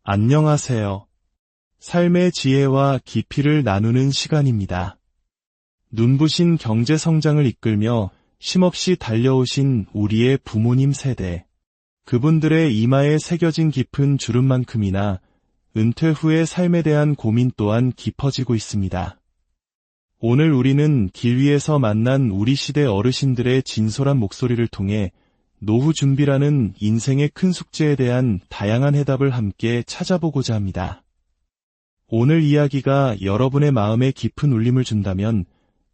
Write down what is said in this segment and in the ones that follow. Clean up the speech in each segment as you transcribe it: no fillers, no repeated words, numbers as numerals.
안녕하세요. 삶의 지혜와 깊이를 나누는 시간입니다. 눈부신 경제 성장을 이끌며 쉼없이 달려오신 우리의 부모님 세대. 그분들의 이마에 새겨진 깊은 주름만큼이나 은퇴 후의 삶에 대한 고민 또한 깊어지고 있습니다. 오늘 우리는 길 위에서 만난 우리 시대 어르신들의 진솔한 목소리를 통해 노후 준비라는 인생의 큰 숙제에 대한 다양한 해답을 함께 찾아보고자 합니다. 오늘 이야기가 여러분의 마음에 깊은 울림을 준다면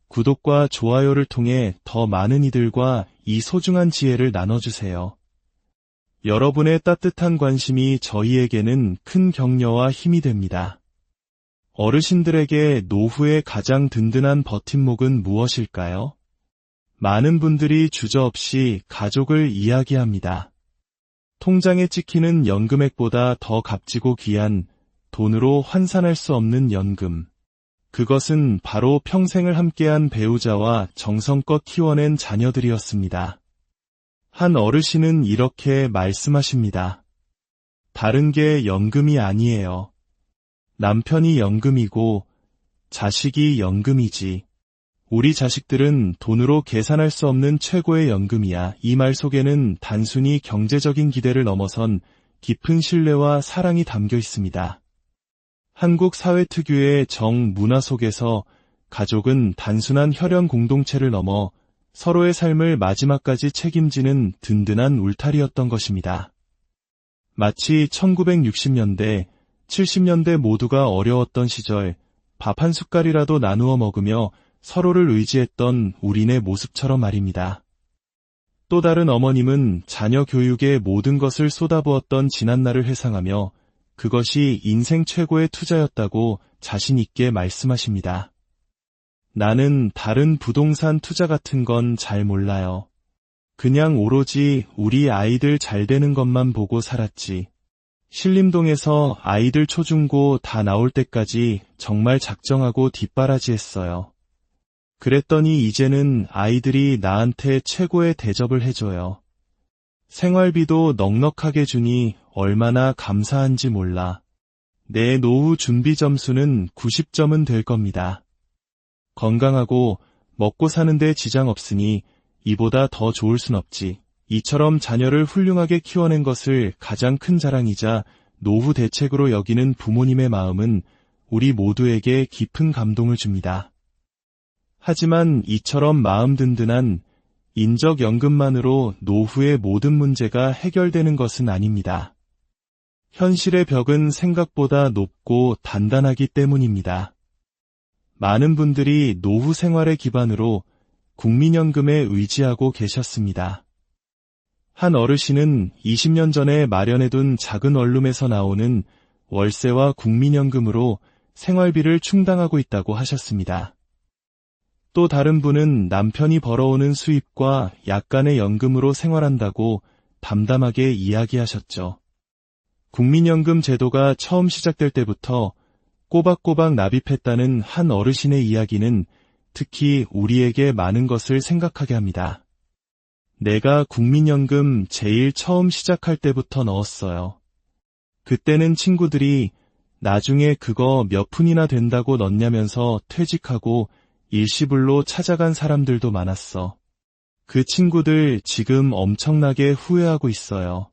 구독과 좋아요를 통해 더 많은 이들과 이 소중한 지혜를 나눠주세요. 여러분의 따뜻한 관심이 저희에게는 큰 격려와 힘이 됩니다. 어르신들에게 노후의 가장 든든한 버팀목은 무엇일까요? 많은 분들이 주저없이 가족을 이야기합니다. 통장에 찍히는 연금액보다 더 값지고 귀한 돈으로 환산할 수 없는 연금. 그것은 바로 평생을 함께한 배우자와 정성껏 키워낸 자녀들이었습니다. 한 어르신은 이렇게 말씀하십니다. 다른 게 연금이 아니에요. 남편이 연금이고 자식이 연금이지. 우리 자식들은 돈으로 계산할 수 없는 최고의 연금이야. 이 말 속에는 단순히 경제적인 기대를 넘어선 깊은 신뢰와 사랑이 담겨 있습니다. 한국 사회 특유의 정문화 속에서 가족은 단순한 혈연 공동체를 넘어 서로의 삶을 마지막까지 책임지는 든든한 울타리였던 것입니다. 마치 1960년대, 70년대 모두가 어려웠던 시절 밥 한 숟갈이라도 나누어 먹으며 서로를 의지했던 우리네 모습처럼 말입니다. 또 다른 어머님은 자녀 교육에 모든 것을 쏟아부었던 지난날을 회상하며 그것이 인생 최고의 투자였다고 자신 있게 말씀하십니다. 나는 다른 부동산 투자 같은 건 잘 몰라요. 그냥 오로지 우리 아이들 잘 되는 것만 보고 살았지. 신림동에서 아이들 초중고 다 나올 때까지 정말 작정하고 뒷바라지했어요. 그랬더니 이제는 아이들이 나한테 최고의 대접을 해줘요. 생활비도 넉넉하게 주니 얼마나 감사한지 몰라. 내 노후 준비 점수는 90점은 될 겁니다. 건강하고 먹고 사는데 지장 없으니 이보다 더 좋을 순 없지. 이처럼 자녀를 훌륭하게 키워낸 것을 가장 큰 자랑이자 노후 대책으로 여기는 부모님의 마음은 우리 모두에게 깊은 감동을 줍니다. 하지만 이처럼 마음 든든한 인적연금만으로 노후의 모든 문제가 해결되는 것은 아닙니다. 현실의 벽은 생각보다 높고 단단하기 때문입니다. 많은 분들이 노후 생활의 기반으로 국민연금에 의지하고 계셨습니다. 한 어르신은 20년 전에 마련해둔 작은 원룸에서 나오는 월세와 국민연금으로 생활비를 충당하고 있다고 하셨습니다. 또 다른 분은 남편이 벌어오는 수입과 약간의 연금으로 생활한다고 담담하게 이야기하셨죠. 국민연금 제도가 처음 시작될 때부터 꼬박꼬박 납입했다는 한 어르신의 이야기는 특히 우리에게 많은 것을 생각하게 합니다. 내가 국민연금 제일 처음 시작할 때부터 넣었어요. 그때는 친구들이 나중에 그거 몇 푼이나 된다고 넣냐면서 퇴직하고 일시불로 찾아간 사람들도 많았어. 그 친구들 지금 엄청나게 후회하고 있어요.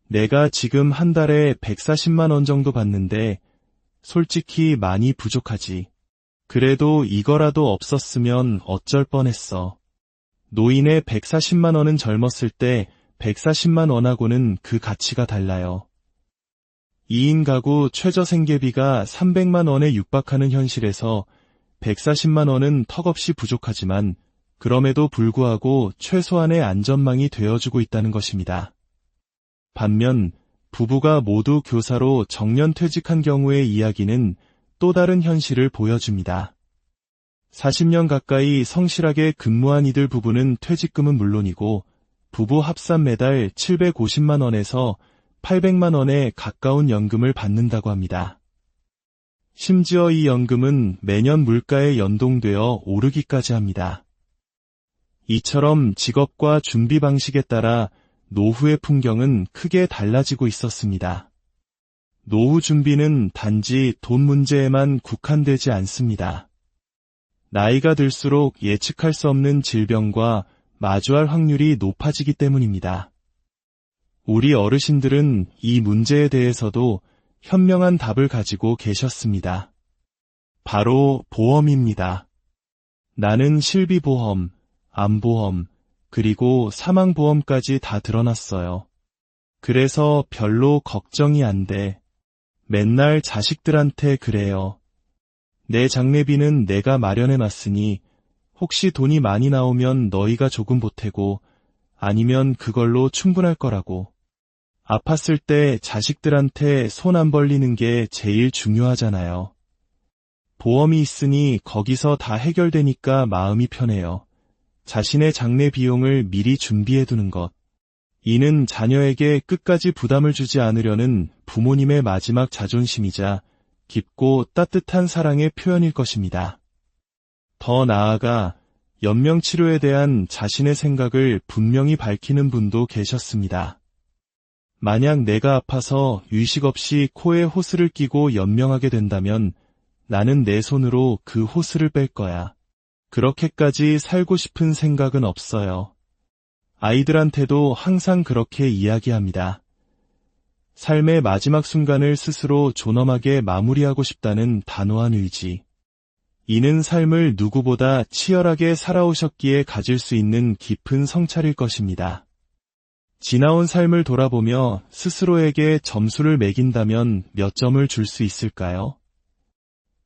내가 지금 한 달에 140만 원 정도 받는데 솔직히 많이 부족하지. 그래도 이거라도 없었으면 어쩔 뻔했어. 노인의 140만 원은 젊었을 때 140만 원하고는 그 가치가 달라요. 2인 가구 최저 생계비가 300만 원에 육박하는 현실에서 140만 원은 턱없이 부족하지만 그럼에도 불구하고 최소한의 안전망이 되어주고 있다는 것입니다. 반면 부부가 모두 교사로 정년 퇴직한 경우의 이야기는 또 다른 현실을 보여줍니다. 40년 가까이 성실하게 근무한 이들 부부는 퇴직금은 물론이고 부부 합산 매달 750만 원에서 800만 원에 가까운 연금을 받는다고 합니다. 심지어 이 연금은 매년 물가에 연동되어 오르기까지 합니다. 이처럼 직업과 준비 방식에 따라 노후의 풍경은 크게 달라지고 있었습니다. 노후 준비는 단지 돈 문제에만 국한되지 않습니다. 나이가 들수록 예측할 수 없는 질병과 마주할 확률이 높아지기 때문입니다. 우리 어르신들은 이 문제에 대해서도 현명한 답을 가지고 계셨습니다. 바로 보험입니다. 나는 실비보험, 암보험, 그리고 사망보험까지 다 들어놨어요. 그래서 별로 걱정이 안 돼. 맨날 자식들한테 그래요. 내 장례비는 내가 마련해놨으니 혹시 돈이 많이 나오면 너희가 조금 보태고 아니면 그걸로 충분할 거라고. 아팠을 때 자식들한테 손 안 벌리는 게 제일 중요하잖아요. 보험이 있으니 거기서 다 해결되니까 마음이 편해요. 자신의 장례 비용을 미리 준비해두는 것. 이는 자녀에게 끝까지 부담을 주지 않으려는 부모님의 마지막 자존심이자 깊고 따뜻한 사랑의 표현일 것입니다. 더 나아가 연명치료에 대한 자신의 생각을 분명히 밝히는 분도 계셨습니다. 만약 내가 아파서 의식 없이 코에 호스를 끼고 연명하게 된다면 나는 내 손으로 그 호스를 뺄 거야. 그렇게까지 살고 싶은 생각은 없어요. 아이들한테도 항상 그렇게 이야기합니다. 삶의 마지막 순간을 스스로 존엄하게 마무리하고 싶다는 단호한 의지. 이는 삶을 누구보다 치열하게 살아오셨기에 가질 수 있는 깊은 성찰일 것입니다. 지나온 삶을 돌아보며 스스로에게 점수를 매긴다면 몇 점을 줄 수 있을까요?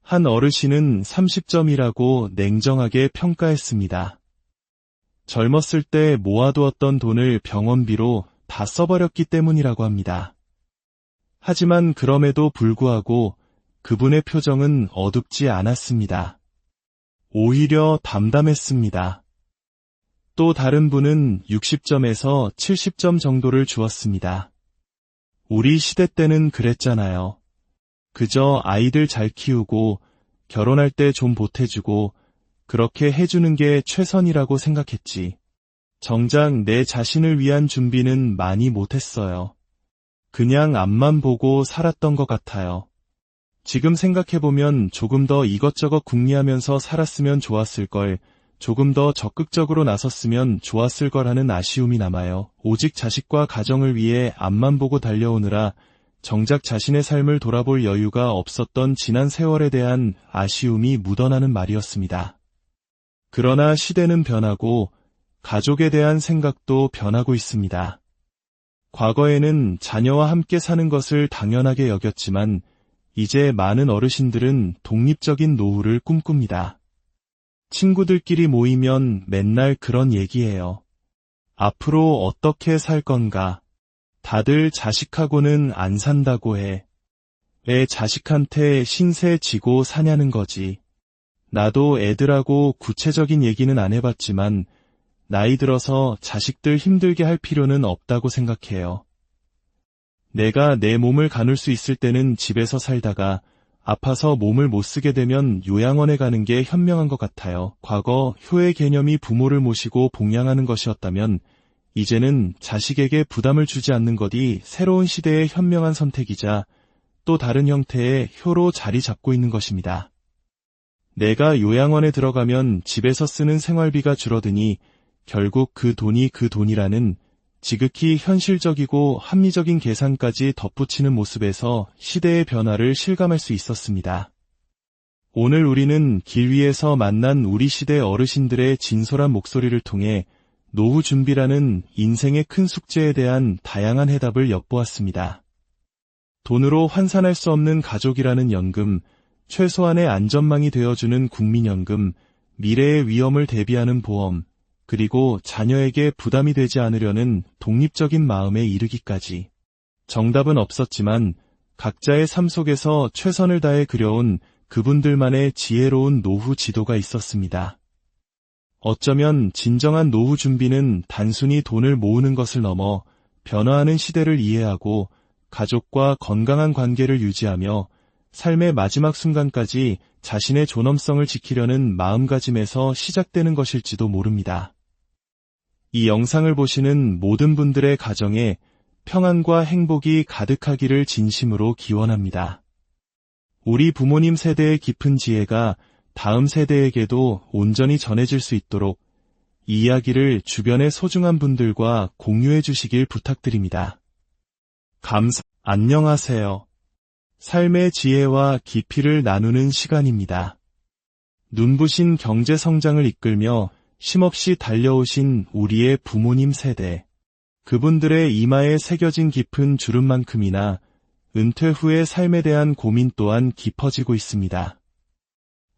한 어르신은 30점이라고 냉정하게 평가했습니다. 젊었을 때 모아두었던 돈을 병원비로 다 써버렸기 때문이라고 합니다. 하지만 그럼에도 불구하고 그분의 표정은 어둡지 않았습니다. 오히려 담담했습니다. 또 다른 분은 60점에서 70점 정도를 주었습니다. 우리 시대 때는 그랬잖아요. 그저 아이들 잘 키우고 결혼할 때 좀 보태주고 그렇게 해주는 게 최선이라고 생각했지. 정작 내 자신을 위한 준비는 많이 못했어요. 그냥 앞만 보고 살았던 것 같아요. 지금 생각해보면 조금 더 이것저것 궁리하면서 살았으면 좋았을 걸, 조금 더 적극적으로 나섰으면 좋았을 거라는 아쉬움이 남아요. 오직 자식과 가정을 위해 앞만 보고 달려오느라 정작 자신의 삶을 돌아볼 여유가 없었던 지난 세월에 대한 아쉬움이 묻어나는 말이었습니다. 그러나 시대는 변하고 가족에 대한 생각도 변하고 있습니다. 과거에는 자녀와 함께 사는 것을 당연하게 여겼지만 이제 많은 어르신들은 독립적인 노후를 꿈꿉니다. 친구들끼리 모이면 맨날 그런 얘기해요. 앞으로 어떻게 살 건가? 다들 자식하고는 안 산다고 해. 왜 자식한테 신세 지고 사냐는 거지. 나도 애들하고 구체적인 얘기는 안 해봤지만 나이 들어서 자식들 힘들게 할 필요는 없다고 생각해요. 내가 내 몸을 가눌 수 있을 때는 집에서 살다가 아파서 몸을 못 쓰게 되면 요양원에 가는 게 현명한 것 같아요. 과거 효의 개념이 부모를 모시고 봉양하는 것이었다면 이제는 자식에게 부담을 주지 않는 것이 새로운 시대의 현명한 선택이자 또 다른 형태의 효로 자리 잡고 있는 것입니다. 내가 요양원에 들어가면 집에서 쓰는 생활비가 줄어드니 결국 그 돈이 그 돈이라는 지극히 현실적이고 합리적인 계산까지 덧붙이는 모습에서 시대의 변화를 실감할 수 있었습니다. 오늘 우리는 길 위에서 만난 우리 시대 어르신들의 진솔한 목소리를 통해 노후 준비라는 인생의 큰 숙제에 대한 다양한 해답을 엿보았습니다. 돈으로 환산할 수 없는 가족이라는 연금, 최소한의 안전망이 되어주는 국민연금, 미래의 위험을 대비하는 보험, 그리고 자녀에게 부담이 되지 않으려는 독립적인 마음에 이르기까지. 정답은 없었지만 각자의 삶 속에서 최선을 다해 그려온 그분들만의 지혜로운 노후 지도가 있었습니다. 어쩌면 진정한 노후 준비는 단순히 돈을 모으는 것을 넘어 변화하는 시대를 이해하고 가족과 건강한 관계를 유지하며 삶의 마지막 순간까지 자신의 존엄성을 지키려는 마음가짐에서 시작되는 것일지도 모릅니다. 이 영상을 보시는 모든 분들의 가정에 평안과 행복이 가득하기를 진심으로 기원합니다. 우리 부모님 세대의 깊은 지혜가 다음 세대에게도 온전히 전해질 수 있도록 이 이야기를 주변의 소중한 분들과 공유해 주시길 부탁드립니다. 안녕하세요. 삶의 지혜와 깊이를 나누는 시간입니다. 눈부신 경제 성장을 이끌며 쉼없이 달려오신 우리의 부모님 세대. 그분들의 이마에 새겨진 깊은 주름만큼이나 은퇴 후의 삶에 대한 고민 또한 깊어지고 있습니다.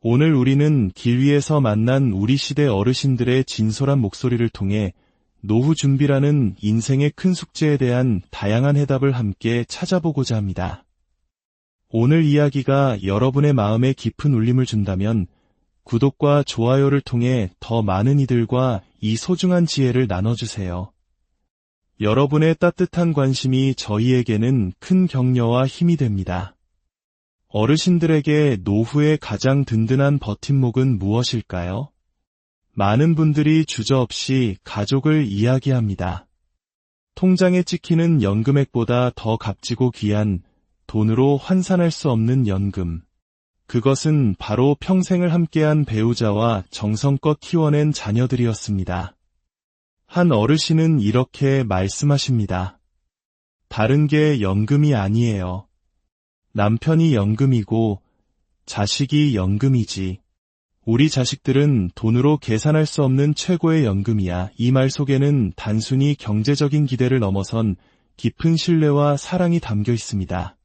오늘 우리는 길 위에서 만난 우리 시대 어르신들의 진솔한 목소리를 통해 노후 준비라는 인생의 큰 숙제에 대한 다양한 해답을 함께 찾아보고자 합니다. 오늘 이야기가 여러분의 마음에 깊은 울림을 준다면 구독과 좋아요를 통해 더 많은 이들과 이 소중한 지혜를 나눠주세요. 여러분의 따뜻한 관심이 저희에게는 큰 격려와 힘이 됩니다. 어르신들에게 노후의 가장 든든한 버팀목은 무엇일까요? 많은 분들이 주저없이 가족을 이야기합니다. 통장에 찍히는 연금액보다 더 값지고 귀한 돈으로 환산할 수 없는 연금. 그것은 바로 평생을 함께한 배우자와 정성껏 키워낸 자녀들이었습니다. 한 어르신은 이렇게 말씀하십니다. 다른 게 연금이 아니에요. 남편이 연금이고 자식이 연금이지. 우리 자식들은 돈으로 계산할 수 없는 최고의 연금이야. 이 말 속에는 단순히 경제적인 기대를 넘어선 깊은 신뢰와 사랑이 담겨 있습니다.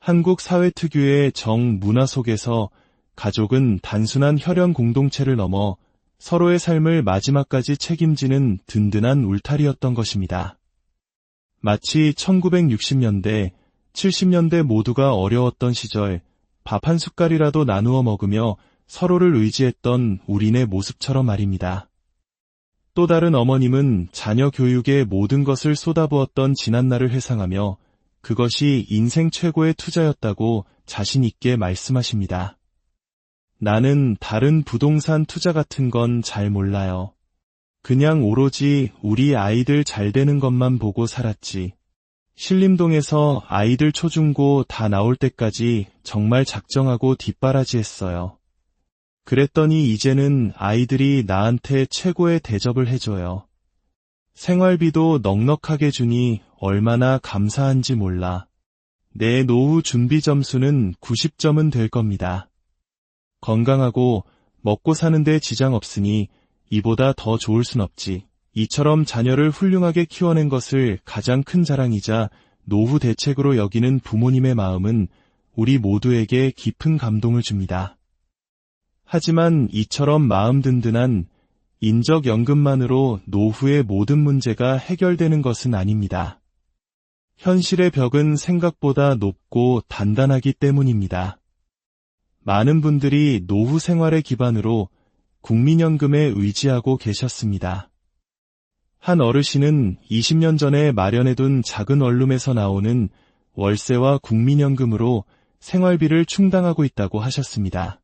한국 사회 특유의 정문화 속에서 가족은 단순한 혈연 공동체를 넘어 서로의 삶을 마지막까지 책임지는 든든한 울타리였던 것입니다. 마치 1960년대, 70년대 모두가 어려웠던 시절 밥 한 숟갈이라도 나누어 먹으며 서로를 의지했던 우리네 모습처럼 말입니다. 또 다른 어머님은 자녀 교육에 모든 것을 쏟아부었던 지난날을 회상하며 그것이 인생 최고의 투자였다고 자신 있게 말씀하십니다. 나는 다른 부동산 투자 같은 건 잘 몰라요. 그냥 오로지 우리 아이들 잘 되는 것만 보고 살았지. 신림동에서 아이들 초중고 다 나올 때까지 정말 작정하고 뒷바라지했어요. 그랬더니 이제는 아이들이 나한테 최고의 대접을 해줘요. 생활비도 넉넉하게 주니 얼마나 감사한지 몰라. 내 노후 준비 점수는 90점은 될 겁니다. 건강하고 먹고 사는데 지장 없으니 이보다 더 좋을 순 없지. 이처럼 자녀를 훌륭하게 키워낸 것을 가장 큰 자랑이자 노후 대책으로 여기는 부모님의 마음은 우리 모두에게 깊은 감동을 줍니다. 하지만 이처럼 마음 든든한 인적연금만으로 노후의 모든 문제가 해결되는 것은 아닙니다. 현실의 벽은 생각보다 높고 단단하기 때문입니다. 많은 분들이 노후 생활의 기반으로 국민연금에 의지하고 계셨습니다. 한 어르신은 20년 전에 마련해둔 작은 원룸에서 나오는 월세와 국민연금으로 생활비를 충당하고 있다고 하셨습니다.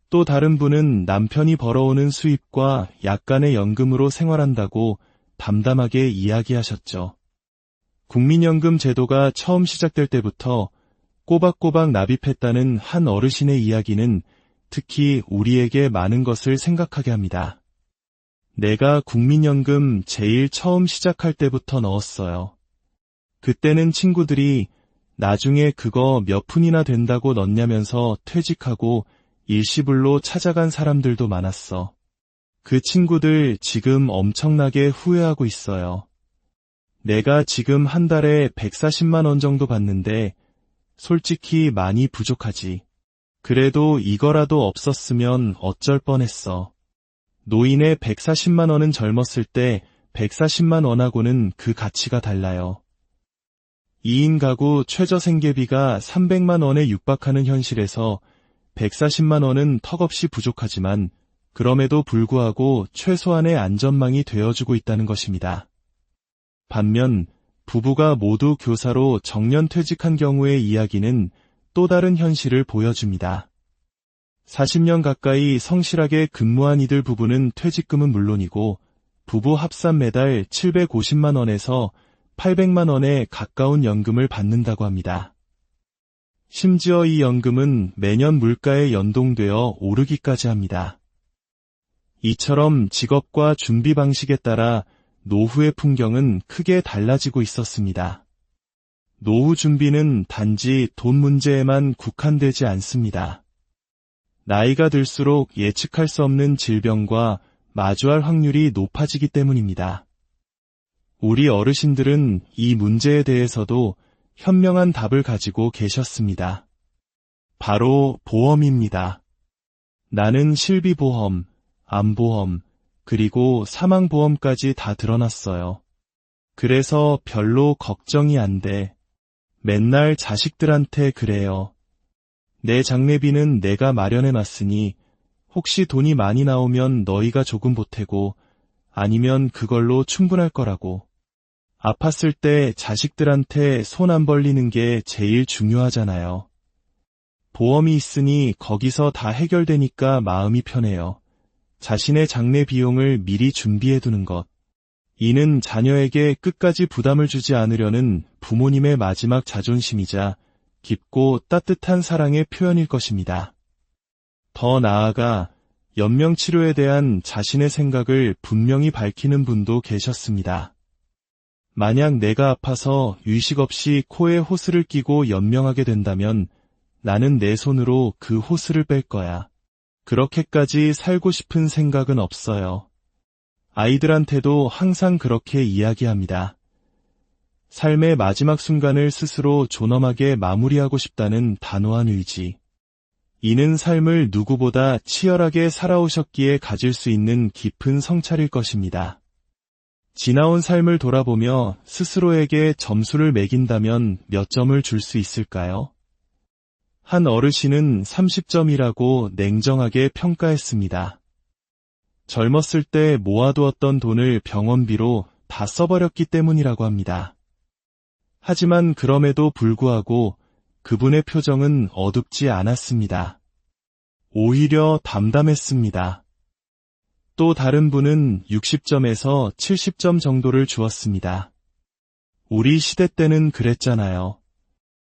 또 다른 분은 남편이 벌어오는 수입과 약간의 연금으로 생활한다고 담담하게 이야기하셨죠. 국민연금 제도가 처음 시작될 때부터 꼬박꼬박 납입했다는 한 어르신의 이야기는 특히 우리에게 많은 것을 생각하게 합니다. 내가 국민연금 제일 처음 시작할 때부터 넣었어요. 그때는 친구들이 나중에 그거 몇 푼이나 된다고 넣냐면서 퇴직하고 일시불로 찾아간 사람들도 많았어. 그 친구들 지금 엄청나게 후회하고 있어요. 내가 지금 한 달에 140만 원 정도 받는데 솔직히 많이 부족하지. 그래도 이거라도 없었으면 어쩔 뻔했어. 노인의 140만 원은 젊었을 때 140만 원하고는 그 가치가 달라요. 2인 가구 최저 생계비가 300만 원에 육박하는 현실에서 140만 원은 턱없이 부족하지만 그럼에도 불구하고 최소한의 안전망이 되어주고 있다는 것입니다. 반면 부부가 모두 교사로 정년퇴직한 경우의 이야기는 또 다른 현실을 보여줍니다. 40년 가까이 성실하게 근무한 이들 부부는 퇴직금은 물론이고 부부 합산 매달 750만 원에서 800만 원에 가까운 연금을 받는다고 합니다. 심지어 이 연금은 매년 물가에 연동되어 오르기까지 합니다. 이처럼 직업과 준비 방식에 따라 노후의 풍경은 크게 달라지고 있었습니다. 노후 준비는 단지 돈 문제에만 국한되지 않습니다. 나이가 들수록 예측할 수 없는 질병과 마주할 확률이 높아지기 때문입니다. 우리 어르신들은 이 문제에 대해서도 현명한 답을 가지고 계셨습니다. 바로 보험입니다. 나는 실비보험, 암보험, 그리고 사망보험까지 다 들어놨어요. 그래서 별로 걱정이 안 돼. 맨날 자식들한테 그래요. 내 장례비는 내가 마련해놨으니 혹시 돈이 많이 나오면 너희가 조금 보태고 아니면 그걸로 충분할 거라고. 아팠을 때 자식들한테 손 안 벌리는 게 제일 중요하잖아요. 보험이 있으니 거기서 다 해결되니까 마음이 편해요. 자신의 장례 비용을 미리 준비해두는 것. 이는 자녀에게 끝까지 부담을 주지 않으려는 부모님의 마지막 자존심이자 깊고 따뜻한 사랑의 표현일 것입니다. 더 나아가 연명치료에 대한 자신의 생각을 분명히 밝히는 분도 계셨습니다. 만약 내가 아파서 의식 없이 코에 호스를 끼고 연명하게 된다면 나는 내 손으로 그 호스를 뺄 거야. 그렇게까지 살고 싶은 생각은 없어요. 아이들한테도 항상 그렇게 이야기합니다. 삶의 마지막 순간을 스스로 존엄하게 마무리하고 싶다는 단호한 의지. 이는 삶을 누구보다 치열하게 살아오셨기에 가질 수 있는 깊은 성찰일 것입니다. 지나온 삶을 돌아보며 스스로에게 점수를 매긴다면 몇 점을 줄 수 있을까요? 한 어르신은 30점이라고 냉정하게 평가했습니다. 젊었을 때 모아두었던 돈을 병원비로 다 써버렸기 때문이라고 합니다. 하지만 그럼에도 불구하고 그분의 표정은 어둡지 않았습니다. 오히려 담담했습니다. 또 다른 분은 60점에서 70점 정도를 주었습니다. 우리 시대 때는 그랬잖아요.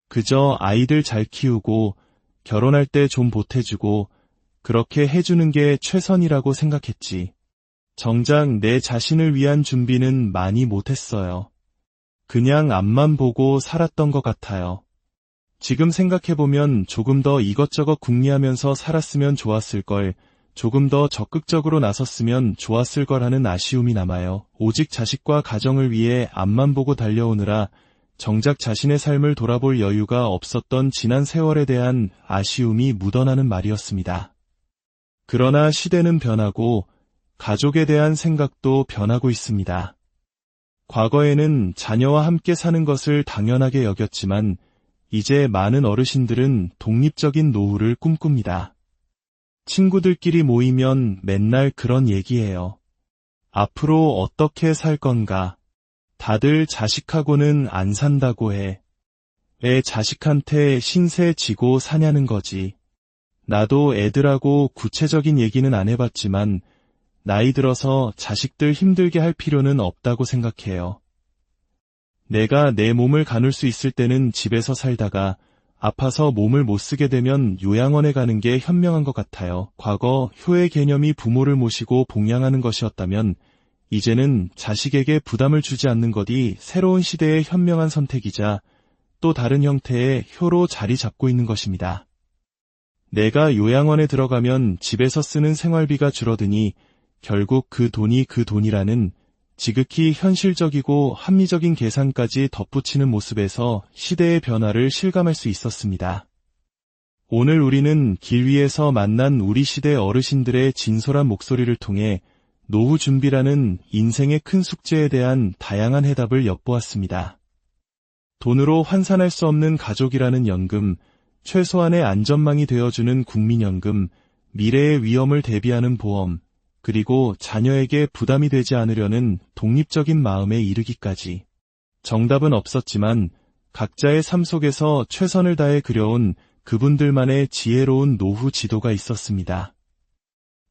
그저 아이들 잘 키우고 결혼할 때 좀 보태주고 그렇게 해주는 게 최선이라고 생각했지. 정작 내 자신을 위한 준비는 많이 못했어요. 그냥 앞만 보고 살았던 것 같아요. 지금 생각해보면 조금 더 이것저것 궁리하면서 살았으면 좋았을 걸, 조금 더 적극적으로 나섰으면 좋았을 거라는 아쉬움이 남아요. 오직 자식과 가정을 위해 앞만 보고 달려오느라 정작 자신의 삶을 돌아볼 여유가 없었던 지난 세월에 대한 아쉬움이 묻어나는 말이었습니다. 그러나 시대는 변하고 가족에 대한 생각도 변하고 있습니다. 과거에는 자녀와 함께 사는 것을 당연하게 여겼지만 이제 많은 어르신들은 독립적인 노후를 꿈꿉니다. 친구들끼리 모이면 맨날 그런 얘기해요. 앞으로 어떻게 살 건가? 다들 자식하고는 안 산다고 해. 왜 자식한테 신세 지고 사냐는 거지. 나도 애들하고 구체적인 얘기는 안 해봤지만 나이 들어서 자식들 힘들게 할 필요는 없다고 생각해요. 내가 내 몸을 가눌 수 있을 때는 집에서 살다가 아파서 몸을 못 쓰게 되면 요양원에 가는 게 현명한 것 같아요. 과거 효의 개념이 부모를 모시고 봉양하는 것이었다면 이제는 자식에게 부담을 주지 않는 것이 새로운 시대의 현명한 선택이자 또 다른 형태의 효로 자리 잡고 있는 것입니다. 내가 요양원에 들어가면 집에서 쓰는 생활비가 줄어드니 결국 그 돈이 그 돈이라는 지극히 현실적이고 합리적인 계산까지 덧붙이는 모습에서 시대의 변화를 실감할 수 있었습니다. 오늘 우리는 길 위에서 만난 우리 시대 어르신들의 진솔한 목소리를 통해 노후 준비라는 인생의 큰 숙제에 대한 다양한 해답을 엿보았습니다. 돈으로 환산할 수 없는 가족이라는 연금, 최소한의 안전망이 되어주는 국민연금, 미래의 위험을 대비하는 보험, 그리고 자녀에게 부담이 되지 않으려는 독립적인 마음에 이르기까지. 정답은 없었지만 각자의 삶 속에서 최선을 다해 그려온 그분들만의 지혜로운 노후 지도가 있었습니다.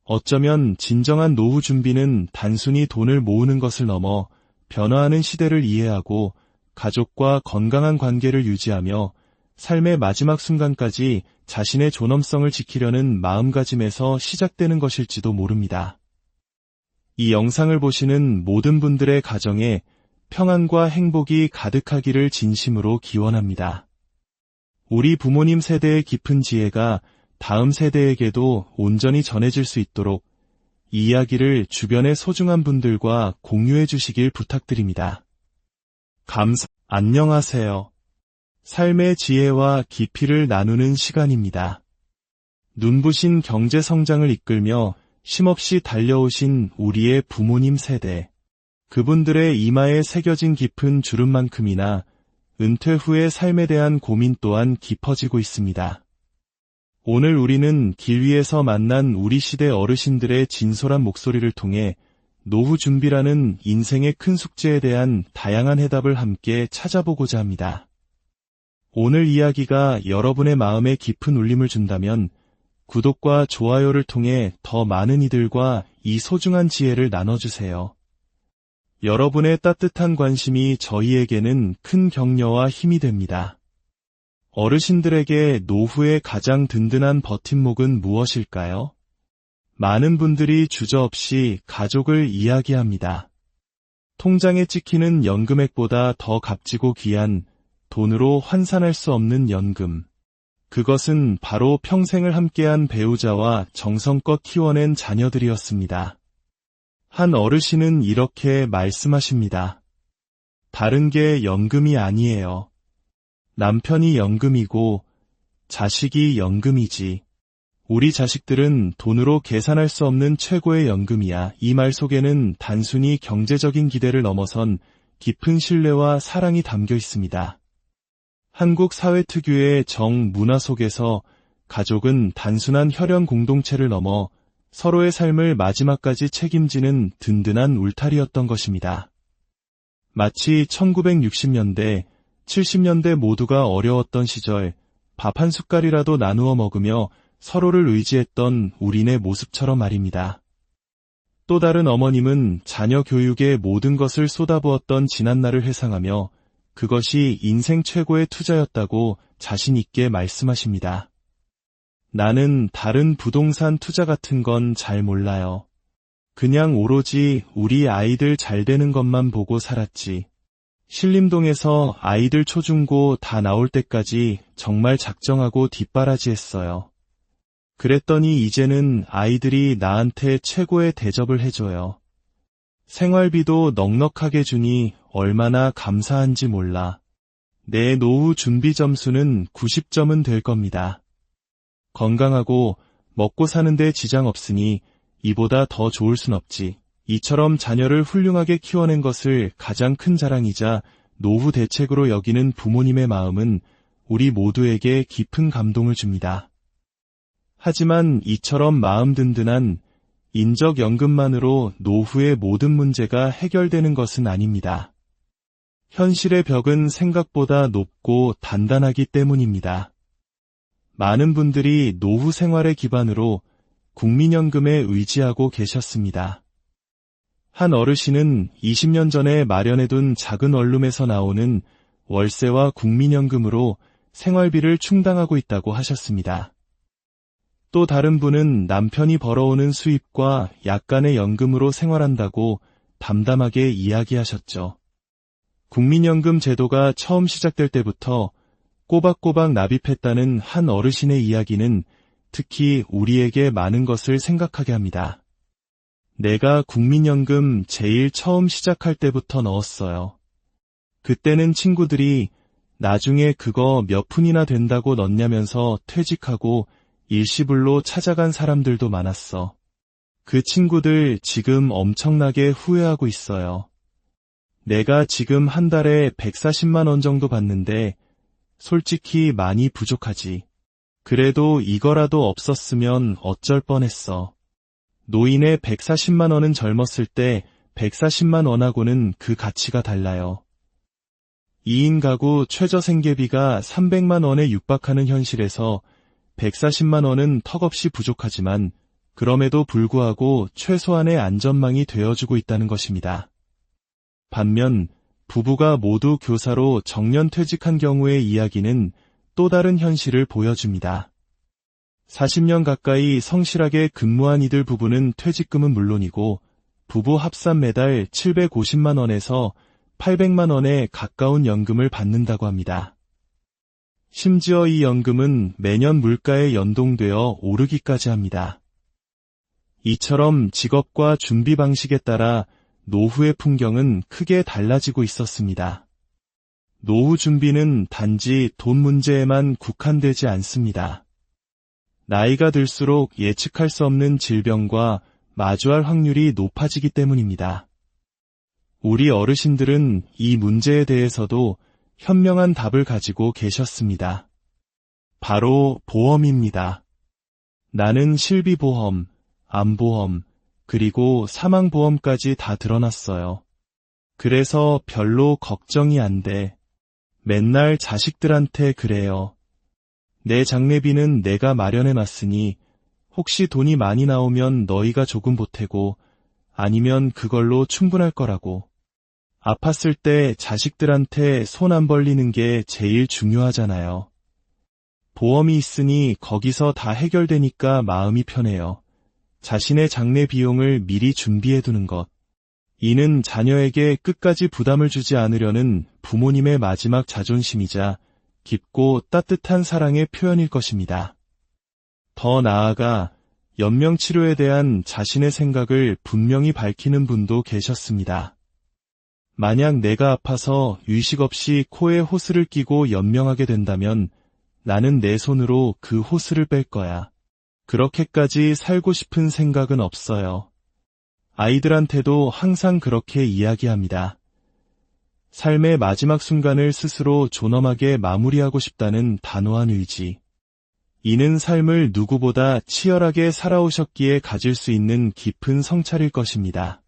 어쩌면 진정한 노후 준비는 단순히 돈을 모으는 것을 넘어 변화하는 시대를 이해하고 가족과 건강한 관계를 유지하며 삶의 마지막 순간까지 자신의 존엄성을 지키려는 마음가짐에서 시작되는 것일지도 모릅니다. 이 영상을 보시는 모든 분들의 가정에 평안과 행복이 가득하기를 진심으로 기원합니다. 우리 부모님 세대의 깊은 지혜가 다음 세대에게도 온전히 전해질 수 있도록 이 이야기를 주변의 소중한 분들과 공유해 주시길 부탁드립니다. 안녕하세요. 삶의 지혜와 깊이를 나누는 시간입니다. 눈부신 경제 성장을 이끌며 쉼없이 달려오신 우리의 부모님 세대. 그분들의 이마에 새겨진 깊은 주름만큼이나 은퇴 후의 삶에 대한 고민 또한 깊어지고 있습니다. 오늘 우리는 길 위에서 만난 우리 시대 어르신들의 진솔한 목소리를 통해 노후 준비라는 인생의 큰 숙제에 대한 다양한 해답을 함께 찾아보고자 합니다. 오늘 이야기가 여러분의 마음에 깊은 울림을 준다면 구독과 좋아요를 통해 더 많은 이들과 이 소중한 지혜를 나눠주세요. 여러분의 따뜻한 관심이 저희에게는 큰 격려와 힘이 됩니다. 어르신들에게 노후의 가장 든든한 버팀목은 무엇일까요? 많은 분들이 주저없이 가족을 이야기합니다. 통장에 찍히는 연금액보다 더 값지고 귀한 돈으로 환산할 수 없는 연금. 그것은 바로 평생을 함께한 배우자와 정성껏 키워낸 자녀들이었습니다. 한 어르신은 이렇게 말씀하십니다. 다른 게 연금이 아니에요. 남편이 연금이고 자식이 연금이지. 우리 자식들은 돈으로 계산할 수 없는 최고의 연금이야. 이 말 속에는 단순히 경제적인 기대를 넘어선 깊은 신뢰와 사랑이 담겨 있습니다. 한국 사회 특유의 정문화 속에서 가족은 단순한 혈연 공동체를 넘어 서로의 삶을 마지막까지 책임지는 든든한 울타리였던 것입니다. 마치 1960년대, 70년대 모두가 어려웠던 시절 밥 한 숟갈이라도 나누어 먹으며 서로를 의지했던 우리네 모습처럼 말입니다. 또 다른 어머님은 자녀 교육에 모든 것을 쏟아부었던 지난날을 회상하며 그것이 인생 최고의 투자였다고 자신 있게 말씀하십니다. 나는 다른 부동산 투자 같은 건 잘 몰라요. 그냥 오로지 우리 아이들 잘 되는 것만 보고 살았지. 신림동에서 아이들 초중고 다 나올 때까지 정말 작정하고 뒷바라지했어요. 그랬더니 이제는 아이들이 나한테 최고의 대접을 해줘요. 생활비도 넉넉하게 주니 얼마나 감사한지 몰라. 내 노후 준비 점수는 90점은 될 겁니다. 건강하고 먹고 사는데 지장 없으니 이보다 더 좋을 순 없지. 이처럼 자녀를 훌륭하게 키워낸 것을 가장 큰 자랑이자 노후 대책으로 여기는 부모님의 마음은 우리 모두에게 깊은 감동을 줍니다. 하지만 이처럼 마음 든든한 인적연금만으로 노후의 모든 문제가 해결되는 것은 아닙니다. 현실의 벽은 생각보다 높고 단단하기 때문입니다. 많은 분들이 노후 생활의 기반으로 국민연금에 의지하고 계셨습니다. 한 어르신은 20년 전에 마련해둔 작은 원룸에서 나오는 월세와 국민연금으로 생활비를 충당하고 있다고 하셨습니다. 또 다른 분은 남편이 벌어오는 수입과 약간의 연금으로 생활한다고 담담하게 이야기하셨죠. 국민연금 제도가 처음 시작될 때부터 꼬박꼬박 납입했다는 한 어르신의 이야기는 특히 우리에게 많은 것을 생각하게 합니다. 내가 국민연금 제일 처음 시작할 때부터 넣었어요. 그때는 친구들이 나중에 그거 몇 푼이나 된다고 넣냐면서 퇴직하고 일시불로 찾아간 사람들도 많았어. 그 친구들 지금 엄청나게 후회하고 있어요. 내가 지금 한 달에 140만 원 정도 받는데 솔직히 많이 부족하지. 그래도 이거라도 없었으면 어쩔 뻔했어. 노인의 140만 원은 젊었을 때 140만 원하고는 그 가치가 달라요. 2인 가구 최저 생계비가 300만 원에 육박하는 현실에서 140만 원은 턱없이 부족하지만 그럼에도 불구하고 최소한의 안전망이 되어주고 있다는 것입니다. 반면 부부가 모두 교사로 정년 퇴직한 경우의 이야기는 또 다른 현실을 보여줍니다. 40년 가까이 성실하게 근무한 이들 부부는 퇴직금은 물론이고 부부 합산 매달 750만 원에서 800만 원에 가까운 연금을 받는다고 합니다. 심지어 이 연금은 매년 물가에 연동되어 오르기까지 합니다. 이처럼 직업과 준비 방식에 따라 노후의 풍경은 크게 달라지고 있었습니다. 노후 준비는 단지 돈 문제에만 국한되지 않습니다. 나이가 들수록 예측할 수 없는 질병과 마주할 확률이 높아지기 때문입니다. 우리 어르신들은 이 문제에 대해서도 현명한 답을 가지고 계셨습니다. 바로 보험입니다. 나는 실비보험, 암보험, 그리고 사망보험까지 다 들어놨어요. 그래서 별로 걱정이 안 돼. 맨날 자식들한테 그래요. 내 장례비는 내가 마련해놨으니 혹시 돈이 많이 나오면 너희가 조금 보태고 아니면 그걸로 충분할 거라고. 아팠을 때 자식들한테 손 안 벌리는 게 제일 중요하잖아요. 보험이 있으니 거기서 다 해결되니까 마음이 편해요. 자신의 장례 비용을 미리 준비해두는 것. 이는 자녀에게 끝까지 부담을 주지 않으려는 부모님의 마지막 자존심이자 깊고 따뜻한 사랑의 표현일 것입니다. 더 나아가 연명치료에 대한 자신의 생각을 분명히 밝히는 분도 계셨습니다. 만약 내가 아파서 의식 없이 코에 호스를 끼고 연명하게 된다면 나는 내 손으로 그 호스를 뺄 거야. 그렇게까지 살고 싶은 생각은 없어요. 아이들한테도 항상 그렇게 이야기합니다. 삶의 마지막 순간을 스스로 존엄하게 마무리하고 싶다는 단호한 의지. 이는 삶을 누구보다 치열하게 살아오셨기에 가질 수 있는 깊은 성찰일 것입니다.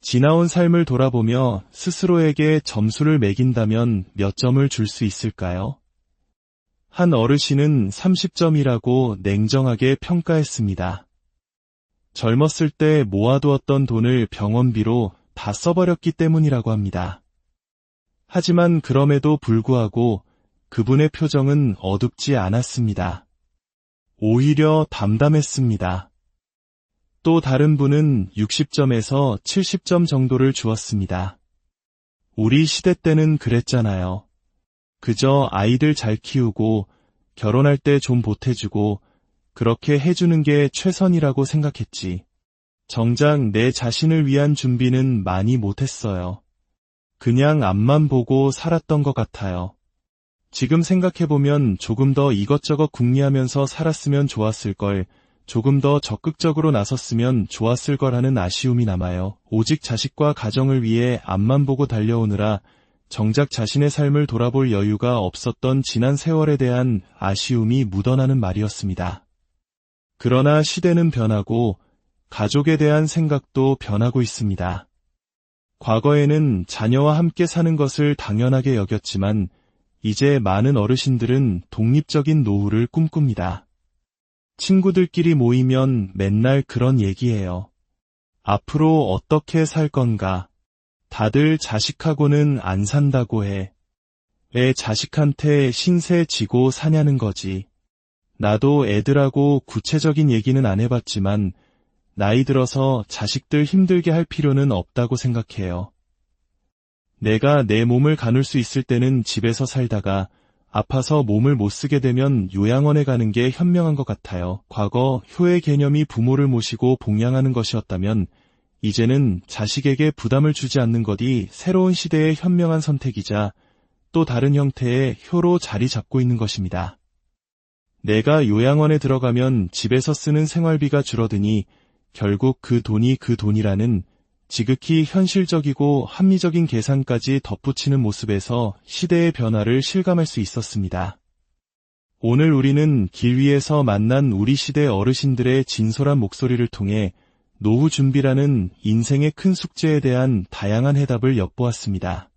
지나온 삶을 돌아보며 스스로에게 점수를 매긴다면 몇 점을 줄 수 있을까요? 한 어르신은 30점이라고 냉정하게 평가했습니다. 젊었을 때 모아두었던 돈을 병원비로 다 써버렸기 때문이라고 합니다. 하지만 그럼에도 불구하고 그분의 표정은 어둡지 않았습니다. 오히려 담담했습니다. 또 다른 분은 60점에서 70점 정도를 주었습니다. 우리 시대 때는 그랬잖아요. 그저 아이들 잘 키우고 결혼할 때 좀 보태주고 그렇게 해주는 게 최선이라고 생각했지. 정작 내 자신을 위한 준비는 많이 못했어요. 그냥 앞만 보고 살았던 것 같아요. 지금 생각해보면 조금 더 이것저것 궁리하면서 살았으면 좋았을 걸, 조금 더 적극적으로 나섰으면 좋았을 거라는 아쉬움이 남아요. 오직 자식과 가정을 위해 앞만 보고 달려오느라 정작 자신의 삶을 돌아볼 여유가 없었던 지난 세월에 대한 아쉬움이 묻어나는 말이었습니다. 그러나 시대는 변하고 가족에 대한 생각도 변하고 있습니다. 과거에는 자녀와 함께 사는 것을 당연하게 여겼지만 이제 많은 어르신들은 독립적인 노후를 꿈꿉니다. 친구들끼리 모이면 맨날 그런 얘기해요. 앞으로 어떻게 살 건가? 다들 자식하고는 안 산다고 해. 왜 자식한테 신세 지고 사냐는 거지. 나도 애들하고 구체적인 얘기는 안 해봤지만 나이 들어서 자식들 힘들게 할 필요는 없다고 생각해요. 내가 내 몸을 가눌 수 있을 때는 집에서 살다가 아파서 몸을 못 쓰게 되면 요양원에 가는 게 현명한 것 같아요. 과거 효의 개념이 부모를 모시고 봉양하는 것이었다면 이제는 자식에게 부담을 주지 않는 것이 새로운 시대의 현명한 선택이자 또 다른 형태의 효로 자리 잡고 있는 것입니다. 내가 요양원에 들어가면 집에서 쓰는 생활비가 줄어드니 결국 그 돈이 그 돈이라는 지극히 현실적이고 합리적인 계산까지 덧붙이는 모습에서 시대의 변화를 실감할 수 있었습니다. 오늘 우리는 길 위에서 만난 우리 시대 어르신들의 진솔한 목소리를 통해 노후 준비라는 인생의 큰 숙제에 대한 다양한 해답을 엿보았습니다.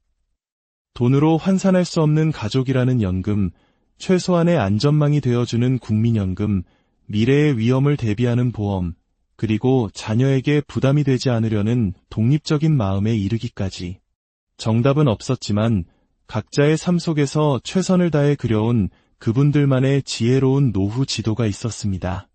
돈으로 환산할 수 없는 가족이라는 연금, 최소한의 안전망이 되어주는 국민연금, 미래의 위험을 대비하는 보험, 그리고 자녀에게 부담이 되지 않으려는 독립적인 마음에 이르기까지 정답은 없었지만 각자의 삶 속에서 최선을 다해 그려온 그분들만의 지혜로운 노후 지도가 있었습니다.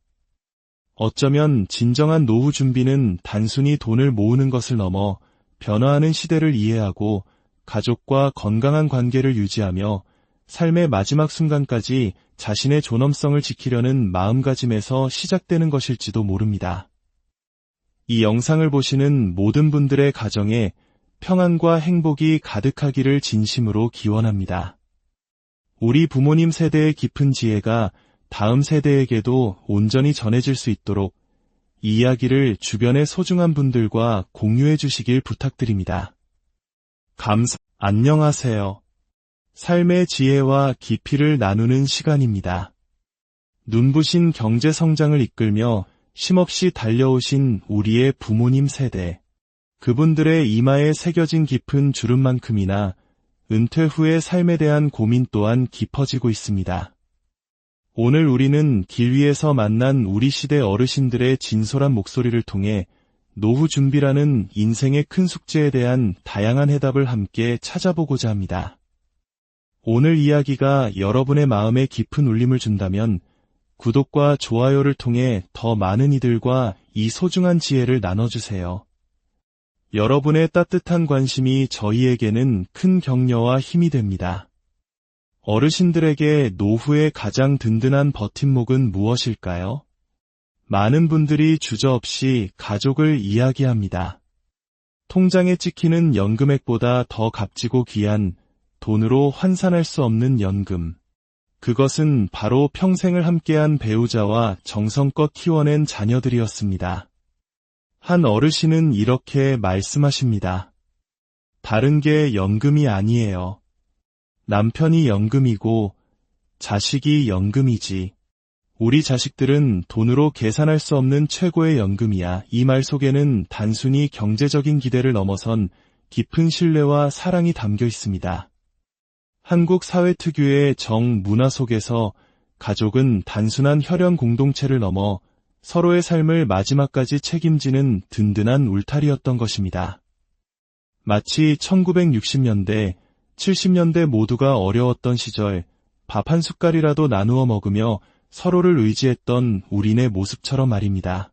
어쩌면 진정한 노후 준비는 단순히 돈을 모으는 것을 넘어 변화하는 시대를 이해하고 가족과 건강한 관계를 유지하며 삶의 마지막 순간까지 자신의 존엄성을 지키려는 마음가짐에서 시작되는 것일지도 모릅니다. 이 영상을 보시는 모든 분들의 가정에 평안과 행복이 가득하기를 진심으로 기원합니다. 우리 부모님 세대의 깊은 지혜가 다음 세대에게도 온전히 전해질 수 있도록 이 이야기를 주변의 소중한 분들과 공유해 주시길 부탁드립니다. 안녕하세요. 삶의 지혜와 깊이를 나누는 시간입니다. 눈부신 경제 성장을 이끌며 쉼없이 달려오신 우리의 부모님 세대. 그분들의 이마에 새겨진 깊은 주름만큼이나 은퇴 후의 삶에 대한 고민 또한 깊어지고 있습니다. 오늘 우리는 길 위에서 만난 우리 시대 어르신들의 진솔한 목소리를 통해 노후 준비라는 인생의 큰 숙제에 대한 다양한 해답을 함께 찾아보고자 합니다. 오늘 이야기가 여러분의 마음에 깊은 울림을 준다면 구독과 좋아요를 통해 더 많은 이들과 이 소중한 지혜를 나눠주세요. 여러분의 따뜻한 관심이 저희에게는 큰 격려와 힘이 됩니다. 어르신들에게 노후의 가장 든든한 버팀목은 무엇일까요? 많은 분들이 주저없이 가족을 이야기합니다. 통장에 찍히는 연금액보다 더 값지고 귀한 돈으로 환산할 수 없는 연금. 그것은 바로 평생을 함께한 배우자와 정성껏 키워낸 자녀들이었습니다. 한 어르신은 이렇게 말씀하십니다. 다른 게 연금이 아니에요. 남편이 연금이고 자식이 연금이지. 우리 자식들은 돈으로 계산할 수 없는 최고의 연금이야. 이 말 속에는 단순히 경제적인 기대를 넘어선 깊은 신뢰와 사랑이 담겨 있습니다. 한국 사회 특유의 정문화 속에서 가족은 단순한 혈연 공동체를 넘어 서로의 삶을 마지막까지 책임지는 든든한 울타리였던 것입니다. 마치 1960년대, 70년대 모두가 어려웠던 시절 밥 한 숟갈이라도 나누어 먹으며 서로를 의지했던 우리네 모습처럼 말입니다.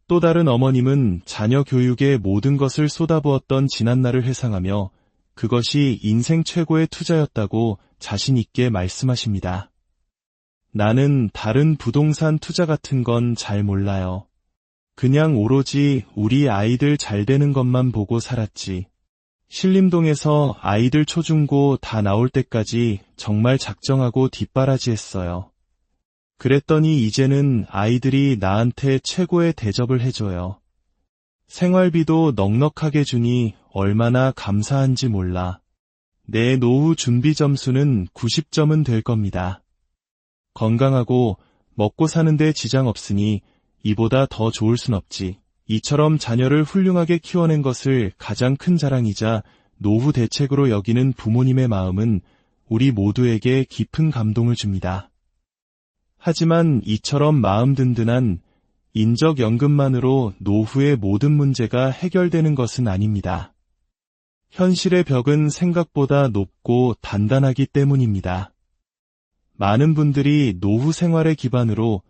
또 다른 어머님은 자녀 교육에 모든 것을 쏟아부었던 지난날을 회상하며 그것이 인생 최고의 투자였다고 자신 있게 말씀하십니다. 나는 다른 부동산 투자 같은 건 잘 몰라요. 그냥 오로지 우리 아이들 잘 되는 것만 보고 살았지. 신림동에서 아이들 초중고 다 나올 때까지 정말 작정하고 뒷바라지했어요. 그랬더니 이제는 아이들이 나한테 최고의 대접을 해줘요. 생활비도 넉넉하게 주니 얼마나 감사한지 몰라. 내 노후 준비 점수는 90점은 될 겁니다. 건강하고 먹고 사는데 지장 없으니 이보다 더 좋을 순 없지. 이처럼 자녀를 훌륭하게 키워낸 것을 가장 큰 자랑이자 노후 대책으로 여기는 부모님의 마음은 우리 모두에게 깊은 감동을 줍니다. 하지만 이처럼 마음 든든한 인적연금만으로 노후의 모든 문제가 해결되는 것은 아닙니다. 현실의 벽은 생각보다 높고 단단하기 때문입니다. 많은 분들이 노후 생활의 기반으로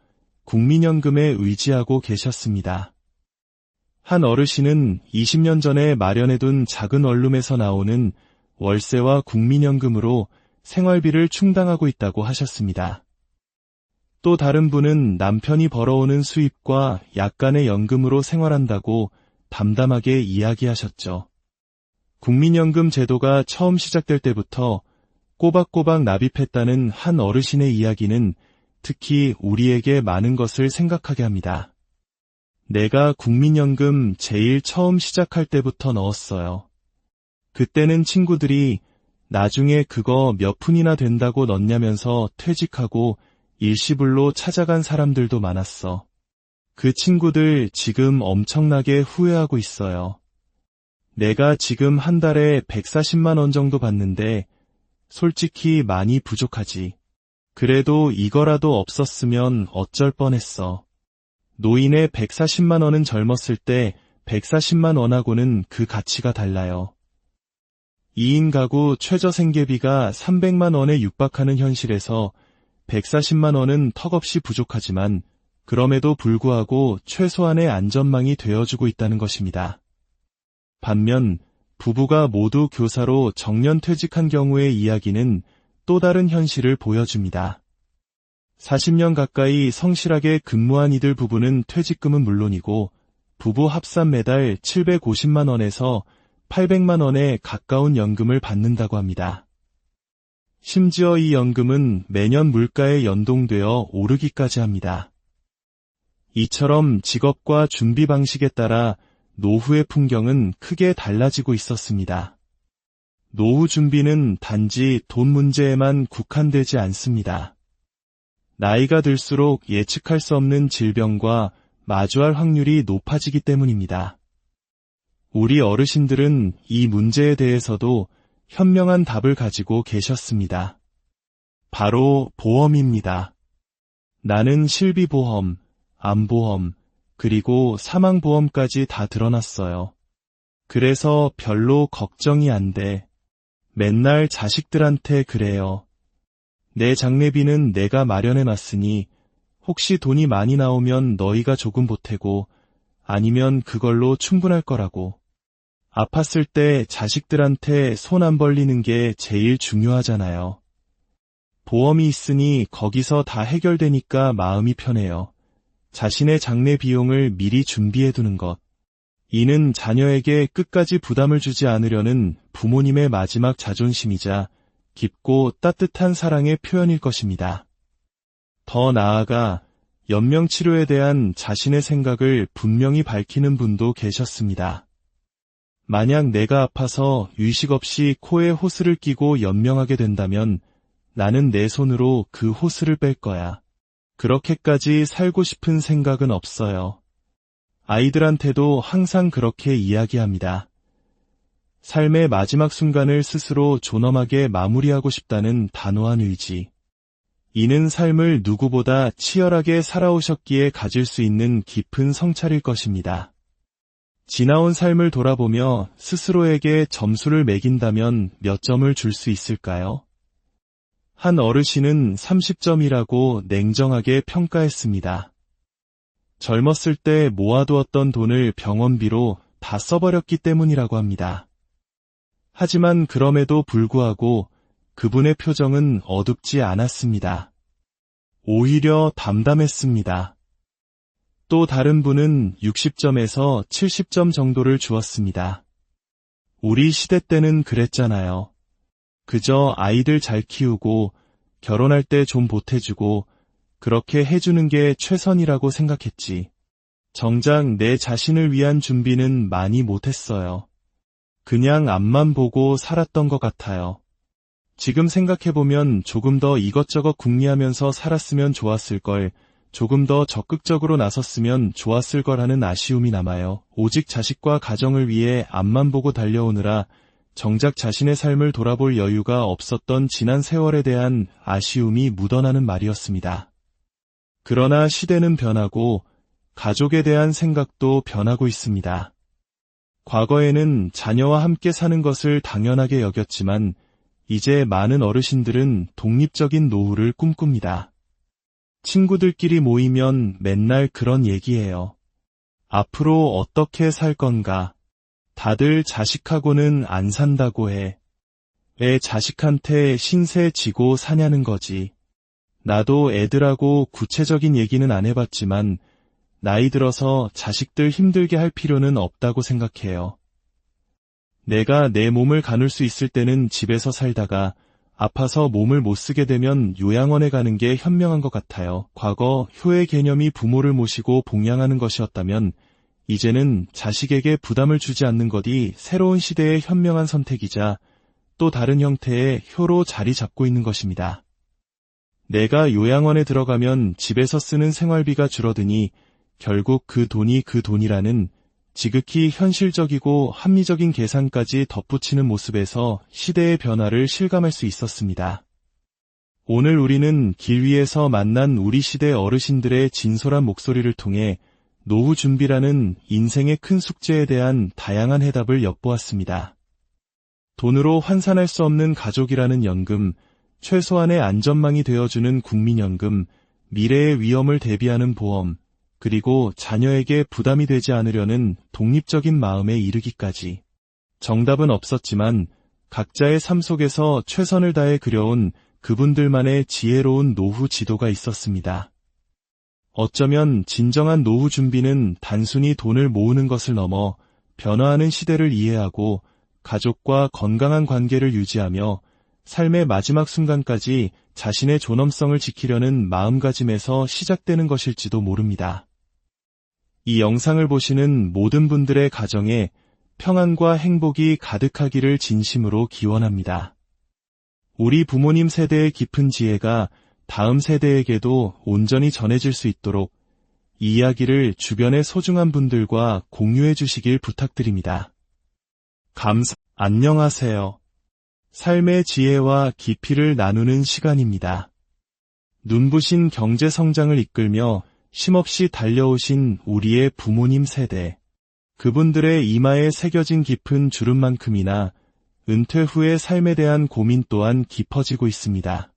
국민연금에 의지하고 계셨습니다. 한 어르신은 20년 전에 마련해둔 작은 원룸에서 나오는 월세와 국민연금으로 생활비를 충당하고 있다고 하셨습니다. 또 다른 분은 남편이 벌어오는 수입과 약간의 연금으로 생활한다고 담담하게 이야기하셨죠. 국민연금 제도가 처음 시작될 때부터 꼬박꼬박 납입했다는 한 어르신의 이야기는 특히 우리에게 많은 것을 생각하게 합니다. 내가 국민연금 제일 처음 시작할 때부터 넣었어요. 그때는 친구들이 나중에 그거 몇 푼이나 된다고 넣냐면서 퇴직하고 일시불로 찾아간 사람들도 많았어. 그 친구들 지금 엄청나게 후회하고 있어요. 내가 지금 한 달에 140만 원 정도 받는데 솔직히 많이 부족하지. 그래도 이거라도 없었으면 어쩔 뻔했어. 노인의 140만 원은 젊었을 때 140만 원하고는 그 가치가 달라요. 2인 가구 최저 생계비가 300만 원에 육박하는 현실에서 140만 원은 턱없이 부족하지만 그럼에도 불구하고 최소한의 안전망이 되어주고 있다는 것입니다. 반면 부부가 모두 교사로 정년퇴직한 경우의 이야기는 또 다른 현실을 보여줍니다. 40년 가까이 성실하게 근무한 이들 부부는 퇴직금은 물론이고 부부 합산 매달 750만 원에서 800만 원에 가까운 연금을 받는다고 합니다. 심지어 이 연금은 매년 물가에 연동되어 오르기까지 합니다. 이처럼 직업과 준비 방식에 따라 노후의 풍경은 크게 달라지고 있었습니다. 노후 준비는 단지 돈 문제에만 국한되지 않습니다. 나이가 들수록 예측할 수 없는 질병과 마주할 확률이 높아지기 때문입니다. 우리 어르신들은 이 문제에 대해서도 현명한 답을 가지고 계셨습니다. 바로 보험입니다. 나는 실비보험, 암보험, 그리고 사망보험까지 다 들어놨어요. 그래서 별로 걱정이 안 돼. 맨날 자식들한테 그래요. 내 장례비는 내가 마련해놨으니 혹시 돈이 많이 나오면 너희가 조금 보태고 아니면 그걸로 충분할 거라고. 아팠을 때 자식들한테 손 안 벌리는 게 제일 중요하잖아요. 보험이 있으니 거기서 다 해결되니까 마음이 편해요. 자신의 장례 비용을 미리 준비해두는 것. 이는 자녀에게 끝까지 부담을 주지 않으려는 부모님의 마지막 자존심이자 깊고 따뜻한 사랑의 표현일 것입니다. 더 나아가 연명치료에 대한 자신의 생각을 분명히 밝히는 분도 계셨습니다. 만약 내가 아파서 의식 없이 코에 호스를 끼고 연명하게 된다면 나는 내 손으로 그 호스를 뺄 거야. 그렇게까지 살고 싶은 생각은 없어요. 아이들한테도 항상 그렇게 이야기합니다. 삶의 마지막 순간을 스스로 존엄하게 마무리하고 싶다는 단호한 의지. 이는 삶을 누구보다 치열하게 살아오셨기에 가질 수 있는 깊은 성찰일 것입니다. 지나온 삶을 돌아보며 스스로에게 점수를 매긴다면 몇 점을 줄 수 있을까요? 한 어르신은 30점이라고 냉정하게 평가했습니다. 젊었을 때 모아두었던 돈을 병원비로 다 써버렸기 때문이라고 합니다. 하지만 그럼에도 불구하고 그분의 표정은 어둡지 않았습니다. 오히려 담담했습니다. 또 다른 분은 60점에서 70점 정도를 주었습니다. 우리 시대 때는 그랬잖아요. 그저 아이들 잘 키우고 결혼할 때 좀 보태주고 그렇게 해주는 게 최선이라고 생각했지. 정작 내 자신을 위한 준비는 많이 못했어요. 그냥 앞만 보고 살았던 것 같아요. 지금 생각해보면 조금 더 이것저것 궁리하면서 살았으면 좋았을 걸, 조금 더 적극적으로 나섰으면 좋았을 거라는 아쉬움이 남아요. 오직 자식과 가정을 위해 앞만 보고 달려오느라 정작 자신의 삶을 돌아볼 여유가 없었던 지난 세월에 대한 아쉬움이 묻어나는 말이었습니다. 그러나 시대는 변하고 가족에 대한 생각도 변하고 있습니다. 과거에는 자녀와 함께 사는 것을 당연하게 여겼지만 이제 많은 어르신들은 독립적인 노후를 꿈꿉니다. 친구들끼리 모이면 맨날 그런 얘기해요. 앞으로 어떻게 살 건가? 다들 자식하고는 안 산다고 해. 왜 자식한테 신세 지고 사냐는 거지. 나도 애들하고 구체적인 얘기는 안 해봤지만 나이 들어서 자식들 힘들게 할 필요는 없다고 생각해요. 내가 내 몸을 가눌 수 있을 때는 집에서 살다가 아파서 몸을 못 쓰게 되면 요양원에 가는 게 현명한 것 같아요. 과거 효의 개념이 부모를 모시고 봉양하는 것이었다면 이제는 자식에게 부담을 주지 않는 것이 새로운 시대의 현명한 선택이자 또 다른 형태의 효로 자리 잡고 있는 것입니다. 내가 요양원에 들어가면 집에서 쓰는 생활비가 줄어드니 결국 그 돈이 그 돈이라는 지극히 현실적이고 합리적인 계산까지 덧붙이는 모습에서 시대의 변화를 실감할 수 있었습니다. 오늘 우리는 길 위에서 만난 우리 시대 어르신들의 진솔한 목소리를 통해 노후 준비라는 인생의 큰 숙제에 대한 다양한 해답을 엿보았습니다. 돈으로 환산할 수 없는 가족이라는 연금, 최소한의 안전망이 되어주는 국민연금, 미래의 위험을 대비하는 보험, 그리고 자녀에게 부담이 되지 않으려는 독립적인 마음에 이르기까지. 정답은 없었지만 각자의 삶 속에서 최선을 다해 그려온 그분들만의 지혜로운 노후 지도가 있었습니다. 어쩌면 진정한 노후 준비는 단순히 돈을 모으는 것을 넘어 변화하는 시대를 이해하고 가족과 건강한 관계를 유지하며 삶의 마지막 순간까지 자신의 존엄성을 지키려는 마음가짐에서 시작되는 것일지도 모릅니다. 이 영상을 보시는 모든 분들의 가정에 평안과 행복이 가득하기를 진심으로 기원합니다. 우리 부모님 세대의 깊은 지혜가 다음 세대에게도 온전히 전해질 수 있도록 이 이야기를 주변의 소중한 분들과 공유해 주시길 부탁드립니다. 안녕하세요. 삶의 지혜와 깊이를 나누는 시간입니다. 눈부신 경제 성장을 이끌며 쉼없이 달려오신 우리의 부모님 세대. 그분들의 이마에 새겨진 깊은 주름만큼이나 은퇴 후의 삶에 대한 고민 또한 깊어지고 있습니다.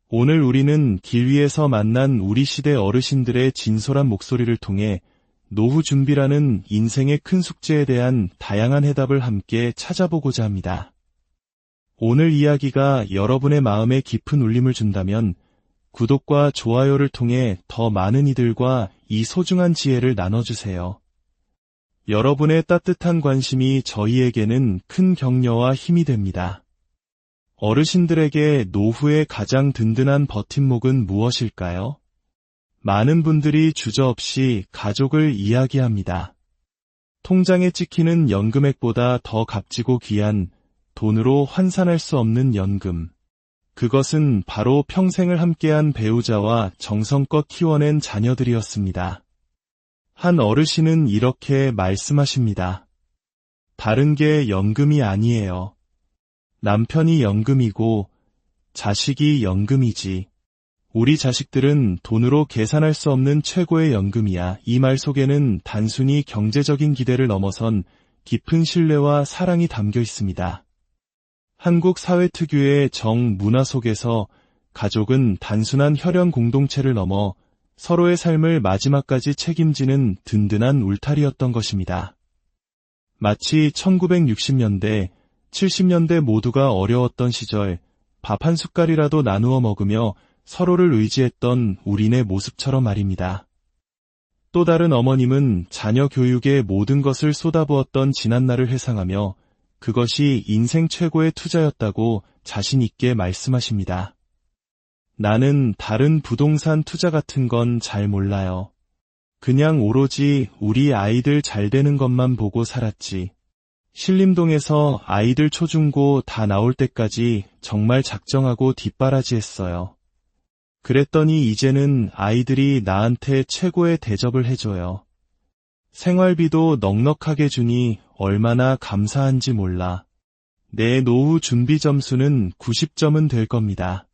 오늘 우리는 길 위에서 만난 우리 시대 어르신들의 진솔한 목소리를 통해 노후 준비라는 인생의 큰 숙제에 대한 다양한 해답을 함께 찾아보고자 합니다. 오늘 이야기가 여러분의 마음에 깊은 울림을 준다면 구독과 좋아요를 통해 더 많은 이들과 이 소중한 지혜를 나눠주세요. 여러분의 따뜻한 관심이 저희에게는 큰 격려와 힘이 됩니다. 어르신들에게 노후의 가장 든든한 버팀목은 무엇일까요? 많은 분들이 주저없이 가족을 이야기합니다. 통장에 찍히는 연금액보다 더 값지고 귀한 돈으로 환산할 수 없는 연금. 그것은 바로 평생을 함께한 배우자와 정성껏 키워낸 자녀들이었습니다. 한 어르신은 이렇게 말씀하십니다. 다른 게 연금이 아니에요. 남편이 연금이고 자식이 연금이지. 우리 자식들은 돈으로 계산할 수 없는 최고의 연금이야. 이 말 속에는 단순히 경제적인 기대를 넘어선 깊은 신뢰와 사랑이 담겨 있습니다. 한국 사회 특유의 정문화 속에서 가족은 단순한 혈연 공동체를 넘어 서로의 삶을 마지막까지 책임지는 든든한 울타리였던 것입니다. 마치 1960년대, 70년대 모두가 어려웠던 시절 밥 한 숟갈이라도 나누어 먹으며 서로를 의지했던 우리네 모습처럼 말입니다. 또 다른 어머님은 자녀 교육에 모든 것을 쏟아부었던 지난날을 회상하며 그것이 인생 최고의 투자였다고 자신 있게 말씀하십니다. 나는 다른 부동산 투자 같은 건 잘 몰라요. 그냥 오로지 우리 아이들 잘 되는 것만 보고 살았지. 신림동에서 아이들 초중고 다 나올 때까지 정말 작정하고 뒷바라지했어요. 그랬더니 이제는 아이들이 나한테 최고의 대접을 해줘요. 생활비도 넉넉하게 주니 얼마나 감사한지 몰라. 내 노후 준비 점수는 90점은 될 겁니다.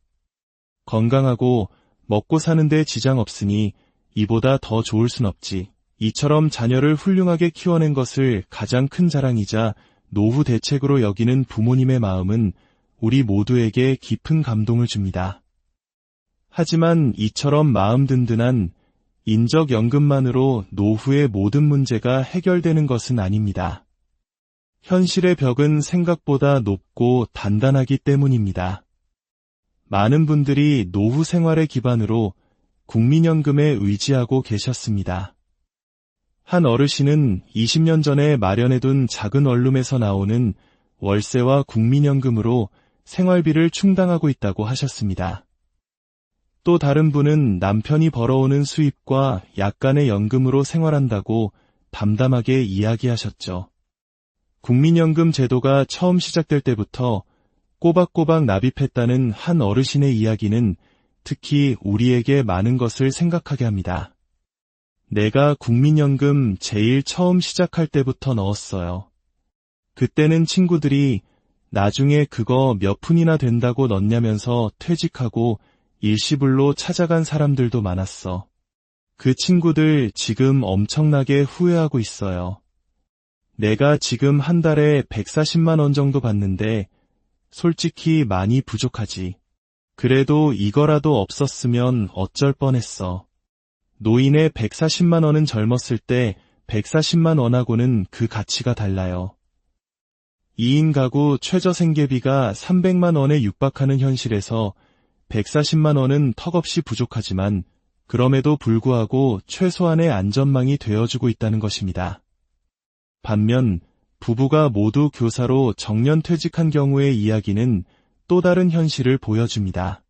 건강하고 먹고 사는데 지장 없으니 이보다 더 좋을 순 없지. 이처럼 자녀를 훌륭하게 키워낸 것을 가장 큰 자랑이자 노후 대책으로 여기는 부모님의 마음은 우리 모두에게 깊은 감동을 줍니다. 하지만 이처럼 마음 든든한 인적연금만으로 노후의 모든 문제가 해결되는 것은 아닙니다. 현실의 벽은 생각보다 높고 단단하기 때문입니다. 많은 분들이 노후 생활의 기반으로 국민연금에 의지하고 계셨습니다. 한 어르신은 20년 전에 마련해둔 작은 원룸에서 나오는 월세와 국민연금으로 생활비를 충당하고 있다고 하셨습니다. 또 다른 분은 남편이 벌어오는 수입과 약간의 연금으로 생활한다고 담담하게 이야기하셨죠. 국민연금 제도가 처음 시작될 때부터 꼬박꼬박 납입했다는 한 어르신의 이야기는 특히 우리에게 많은 것을 생각하게 합니다. 내가 국민연금 제일 처음 시작할 때부터 넣었어요. 그때는 친구들이 나중에 그거 몇 푼이나 된다고 넣냐면서 퇴직하고 일시불로 찾아간 사람들도 많았어. 그 친구들 지금 엄청나게 후회하고 있어요. 내가 지금 한 달에 140만 원 정도 받는데 솔직히 많이 부족하지. 그래도 이거라도 없었으면 어쩔 뻔했어. 노인의 140만 원은 젊었을 때 140만 원하고는 그 가치가 달라요. 2인 가구 최저 생계비가 300만 원에 육박하는 현실에서 140만 원은 턱없이 부족하지만 그럼에도 불구하고 최소한의 안전망이 되어주고 있다는 것입니다. 반면 부부가 모두 교사로 정년 퇴직한 경우의 이야기는 또 다른 현실을 보여줍니다.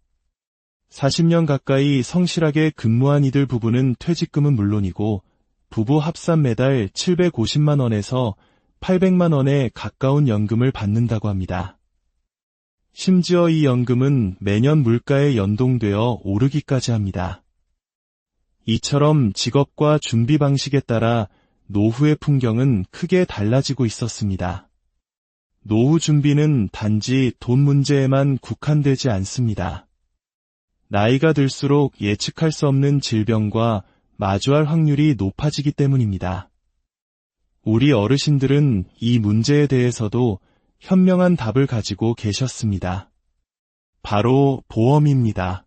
40년 가까이 성실하게 근무한 이들 부부는 퇴직금은 물론이고 부부 합산 매달 750만 원에서 800만 원에 가까운 연금을 받는다고 합니다. 심지어 이 연금은 매년 물가에 연동되어 오르기까지 합니다. 이처럼 직업과 준비 방식에 따라 노후의 풍경은 크게 달라지고 있었습니다. 노후 준비는 단지 돈 문제에만 국한되지 않습니다. 나이가 들수록 예측할 수 없는 질병과 마주할 확률이 높아지기 때문입니다. 우리 어르신들은 이 문제에 대해서도 현명한 답을 가지고 계셨습니다. 바로 보험입니다.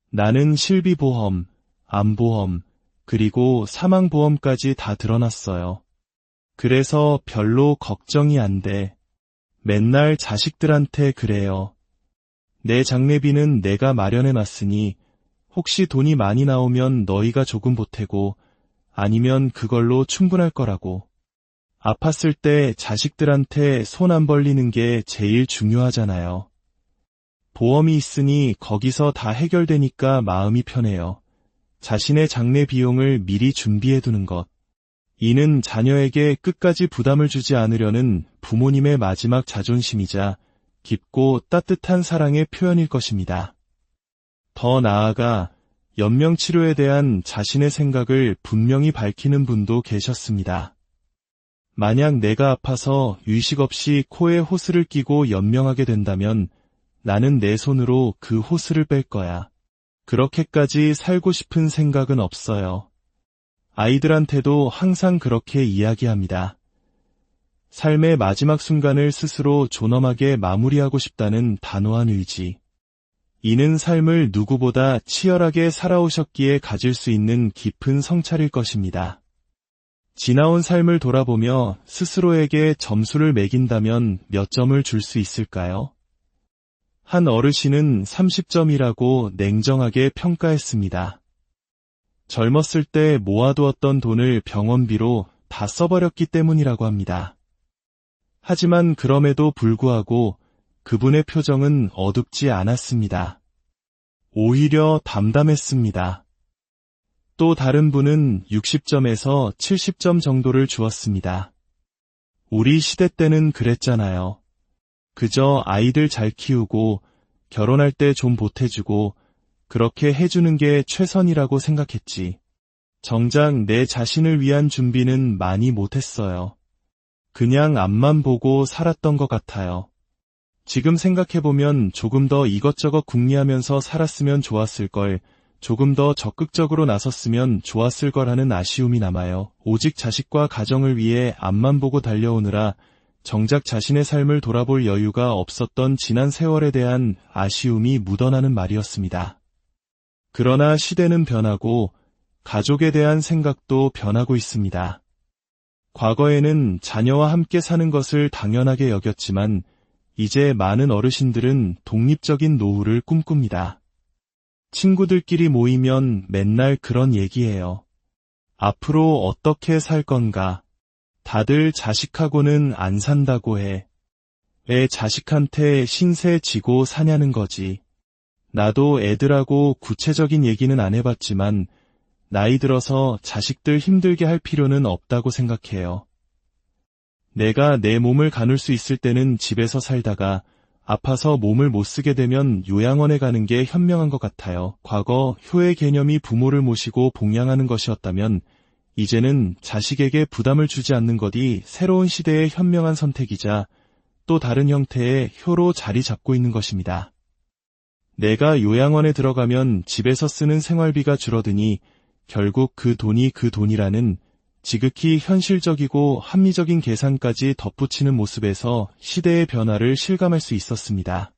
나는 실비보험, 암보험, 그리고 사망보험까지 다 들어놨어요. 그래서 별로 걱정이 안 돼. 맨날 자식들한테 그래요. 내 장례비는 내가 마련해놨으니 혹시 돈이 많이 나오면 너희가 조금 보태고 아니면 그걸로 충분할 거라고. 아팠을 때 자식들한테 손 안 벌리는 게 제일 중요하잖아요. 보험이 있으니 거기서 다 해결되니까 마음이 편해요. 자신의 장례 비용을 미리 준비해두는 것. 이는 자녀에게 끝까지 부담을 주지 않으려는 부모님의 마지막 자존심이자 깊고 따뜻한 사랑의 표현일 것입니다. 더 나아가 연명치료에 대한 자신의 생각을 분명히 밝히는 분도 계셨습니다. 만약 내가 아파서 의식 없이 코에 호스를 끼고 연명하게 된다면 나는 내 손으로 그 호스를 뺄 거야. 그렇게까지 살고 싶은 생각은 없어요. 아이들한테도 항상 그렇게 이야기합니다. 삶의 마지막 순간을 스스로 존엄하게 마무리하고 싶다는 단호한 의지. 이는 삶을 누구보다 치열하게 살아오셨기에 가질 수 있는 깊은 성찰일 것입니다. 지나온 삶을 돌아보며 스스로에게 점수를 매긴다면 몇 점을 줄 수 있을까요? 한 어르신은 30점이라고 냉정하게 평가했습니다. 젊었을 때 모아두었던 돈을 병원비로 다 써버렸기 때문이라고 합니다. 하지만 그럼에도 불구하고 그분의 표정은 어둡지 않았습니다. 오히려 담담했습니다. 또 다른 분은 60점에서 70점 정도를 주었습니다. 우리 시대 때는 그랬잖아요. 그저 아이들 잘 키우고 결혼할 때 좀 보태주고 그렇게 해주는 게 최선이라고 생각했지. 정작 내 자신을 위한 준비는 많이 못했어요. 그냥 앞만 보고 살았던 것 같아요. 지금 생각해보면 조금 더 이것저것 궁리하면서 살았으면 좋았을 걸, 조금 더 적극적으로 나섰으면 좋았을 거라는 아쉬움이 남아요. 오직 자식과 가정을 위해 앞만 보고 달려오느라 정작 자신의 삶을 돌아볼 여유가 없었던 지난 세월에 대한 아쉬움이 묻어나는 말이었습니다. 그러나 시대는 변하고 가족에 대한 생각도 변하고 있습니다. 과거에는 자녀와 함께 사는 것을 당연하게 여겼지만 이제 많은 어르신들은 독립적인 노후를 꿈꿉니다. 친구들끼리 모이면 맨날 그런 얘기해요. 앞으로 어떻게 살 건가? 다들 자식하고는 안 산다고 해. 왜 자식한테 신세 지고 사냐는 거지. 나도 애들하고 구체적인 얘기는 안 해봤지만 나이 들어서 자식들 힘들게 할 필요는 없다고 생각해요. 내가 내 몸을 가눌 수 있을 때는 집에서 살다가 아파서 몸을 못 쓰게 되면 요양원에 가는 게 현명한 것 같아요. 과거 효의 개념이 부모를 모시고 봉양하는 것이었다면 이제는 자식에게 부담을 주지 않는 것이 새로운 시대의 현명한 선택이자 또 다른 형태의 효로 자리 잡고 있는 것입니다. 내가 요양원에 들어가면 집에서 쓰는 생활비가 줄어드니 결국 그 돈이 그 돈이라는 지극히 현실적이고 합리적인 계산까지 덧붙이는 모습에서 시대의 변화를 실감할 수 있었습니다.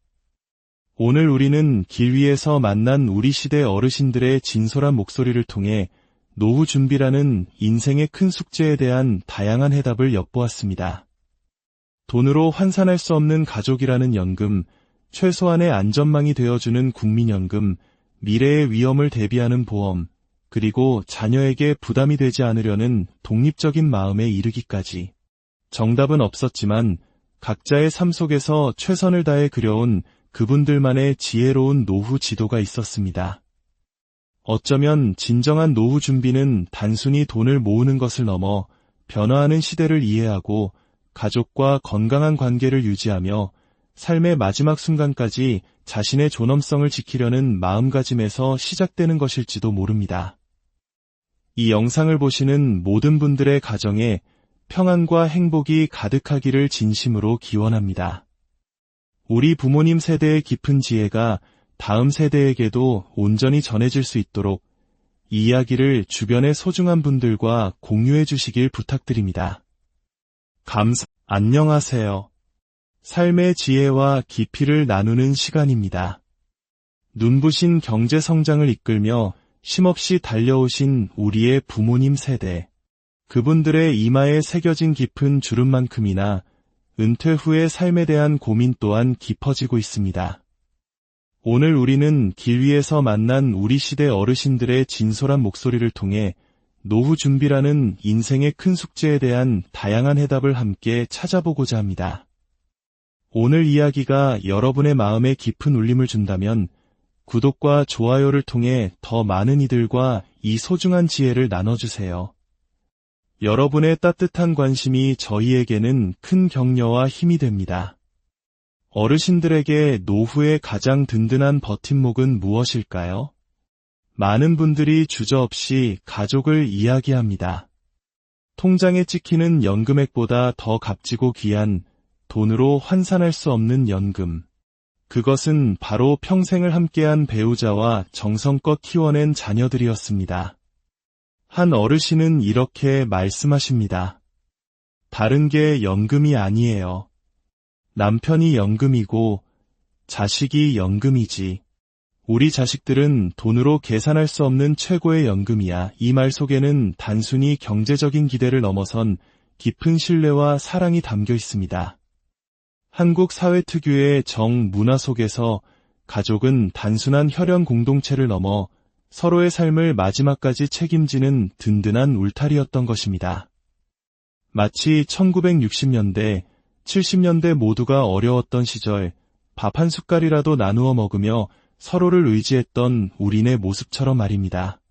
오늘 우리는 길 위에서 만난 우리 시대 어르신들의 진솔한 목소리를 통해 노후 준비라는 인생의 큰 숙제에 대한 다양한 해답을 엿보았습니다. 돈으로 환산할 수 없는 가족이라는 연금, 최소한의 안전망이 되어주는 국민연금, 미래의 위험을 대비하는 보험, 그리고 자녀에게 부담이 되지 않으려는 독립적인 마음에 이르기까지. 정답은 없었지만 각자의 삶 속에서 최선을 다해 그려온 그분들만의 지혜로운 노후 지도가 있었습니다. 어쩌면 진정한 노후 준비는 단순히 돈을 모으는 것을 넘어 변화하는 시대를 이해하고 가족과 건강한 관계를 유지하며 삶의 마지막 순간까지 자신의 존엄성을 지키려는 마음가짐에서 시작되는 것일지도 모릅니다. 이 영상을 보시는 모든 분들의 가정에 평안과 행복이 가득하기를 진심으로 기원합니다. 우리 부모님 세대의 깊은 지혜가 다음 세대에게도 온전히 전해질 수 있도록 이 이야기를 주변의 소중한 분들과 공유해 주시길 부탁드립니다. 안녕하세요. 삶의 지혜와 깊이를 나누는 시간입니다. 눈부신 경제 성장을 이끌며 쉼없이 달려오신 우리의 부모님 세대. 그분들의 이마에 새겨진 깊은 주름만큼이나 은퇴 후의 삶에 대한 고민 또한 깊어지고 있습니다. 오늘 우리는 길 위에서 만난 우리 시대 어르신들의 진솔한 목소리를 통해 노후 준비라는 인생의 큰 숙제에 대한 다양한 해답을 함께 찾아보고자 합니다. 오늘 이야기가 여러분의 마음에 깊은 울림을 준다면 구독과 좋아요를 통해 더 많은 이들과 이 소중한 지혜를 나눠주세요. 여러분의 따뜻한 관심이 저희에게는 큰 격려와 힘이 됩니다. 어르신들에게 노후의 가장 든든한 버팀목은 무엇일까요? 많은 분들이 주저없이 가족을 이야기합니다. 통장에 찍히는 연금액보다 더 값지고 귀한 돈으로 환산할 수 없는 연금. 그것은 바로 평생을 함께한 배우자와 정성껏 키워낸 자녀들이었습니다. 한 어르신은 이렇게 말씀하십니다. 다른 게 연금이 아니에요. 남편이 연금이고 자식이 연금이지. 우리 자식들은 돈으로 계산할 수 없는 최고의 연금이야. 이 말 속에는 단순히 경제적인 기대를 넘어선 깊은 신뢰와 사랑이 담겨 있습니다. 한국 사회 특유의 정문화 속에서 가족은 단순한 혈연 공동체를 넘어 서로의 삶을 마지막까지 책임지는 든든한 울타리였던 것입니다. 마치 1960년대, 70년대 모두가 어려웠던 시절 밥 한 숟갈이라도 나누어 먹으며 서로를 의지했던 우리네 모습처럼 말입니다.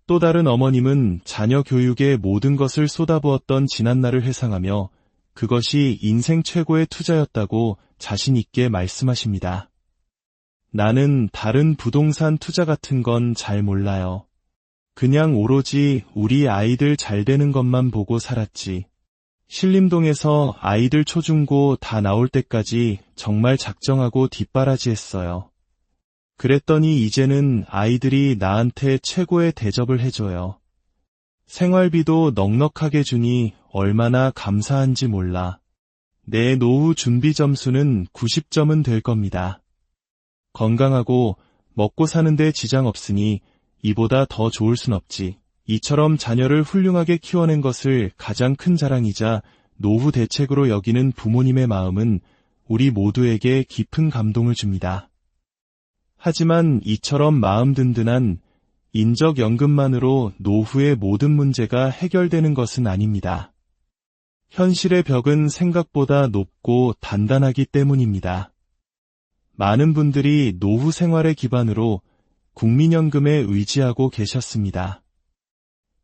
또 다른 어머님은 자녀 교육에 모든 것을 쏟아부었던 지난날을 회상하며 그것이 인생 최고의 투자였다고 자신 있게 말씀하십니다. 나는 다른 부동산 투자 같은 건 잘 몰라요. 그냥 오로지 우리 아이들 잘 되는 것만 보고 살았지. 신림동에서 아이들 초중고 다 나올 때까지 정말 작정하고 뒷바라지했어요. 그랬더니 이제는 아이들이 나한테 최고의 대접을 해줘요. 생활비도 넉넉하게 주니 얼마나 감사한지 몰라. 내 노후 준비 점수는 90점은 될 겁니다. 건강하고 먹고 사는데 지장 없으니 이보다 더 좋을 순 없지. 이처럼 자녀를 훌륭하게 키워낸 것을 가장 큰 자랑이자 노후 대책으로 여기는 부모님의 마음은 우리 모두에게 깊은 감동을 줍니다. 하지만 이처럼 마음 든든한 인적연금만으로 노후의 모든 문제가 해결되는 것은 아닙니다. 현실의 벽은 생각보다 높고 단단하기 때문입니다. 많은 분들이 노후 생활의 기반으로 국민연금에 의지하고 계셨습니다.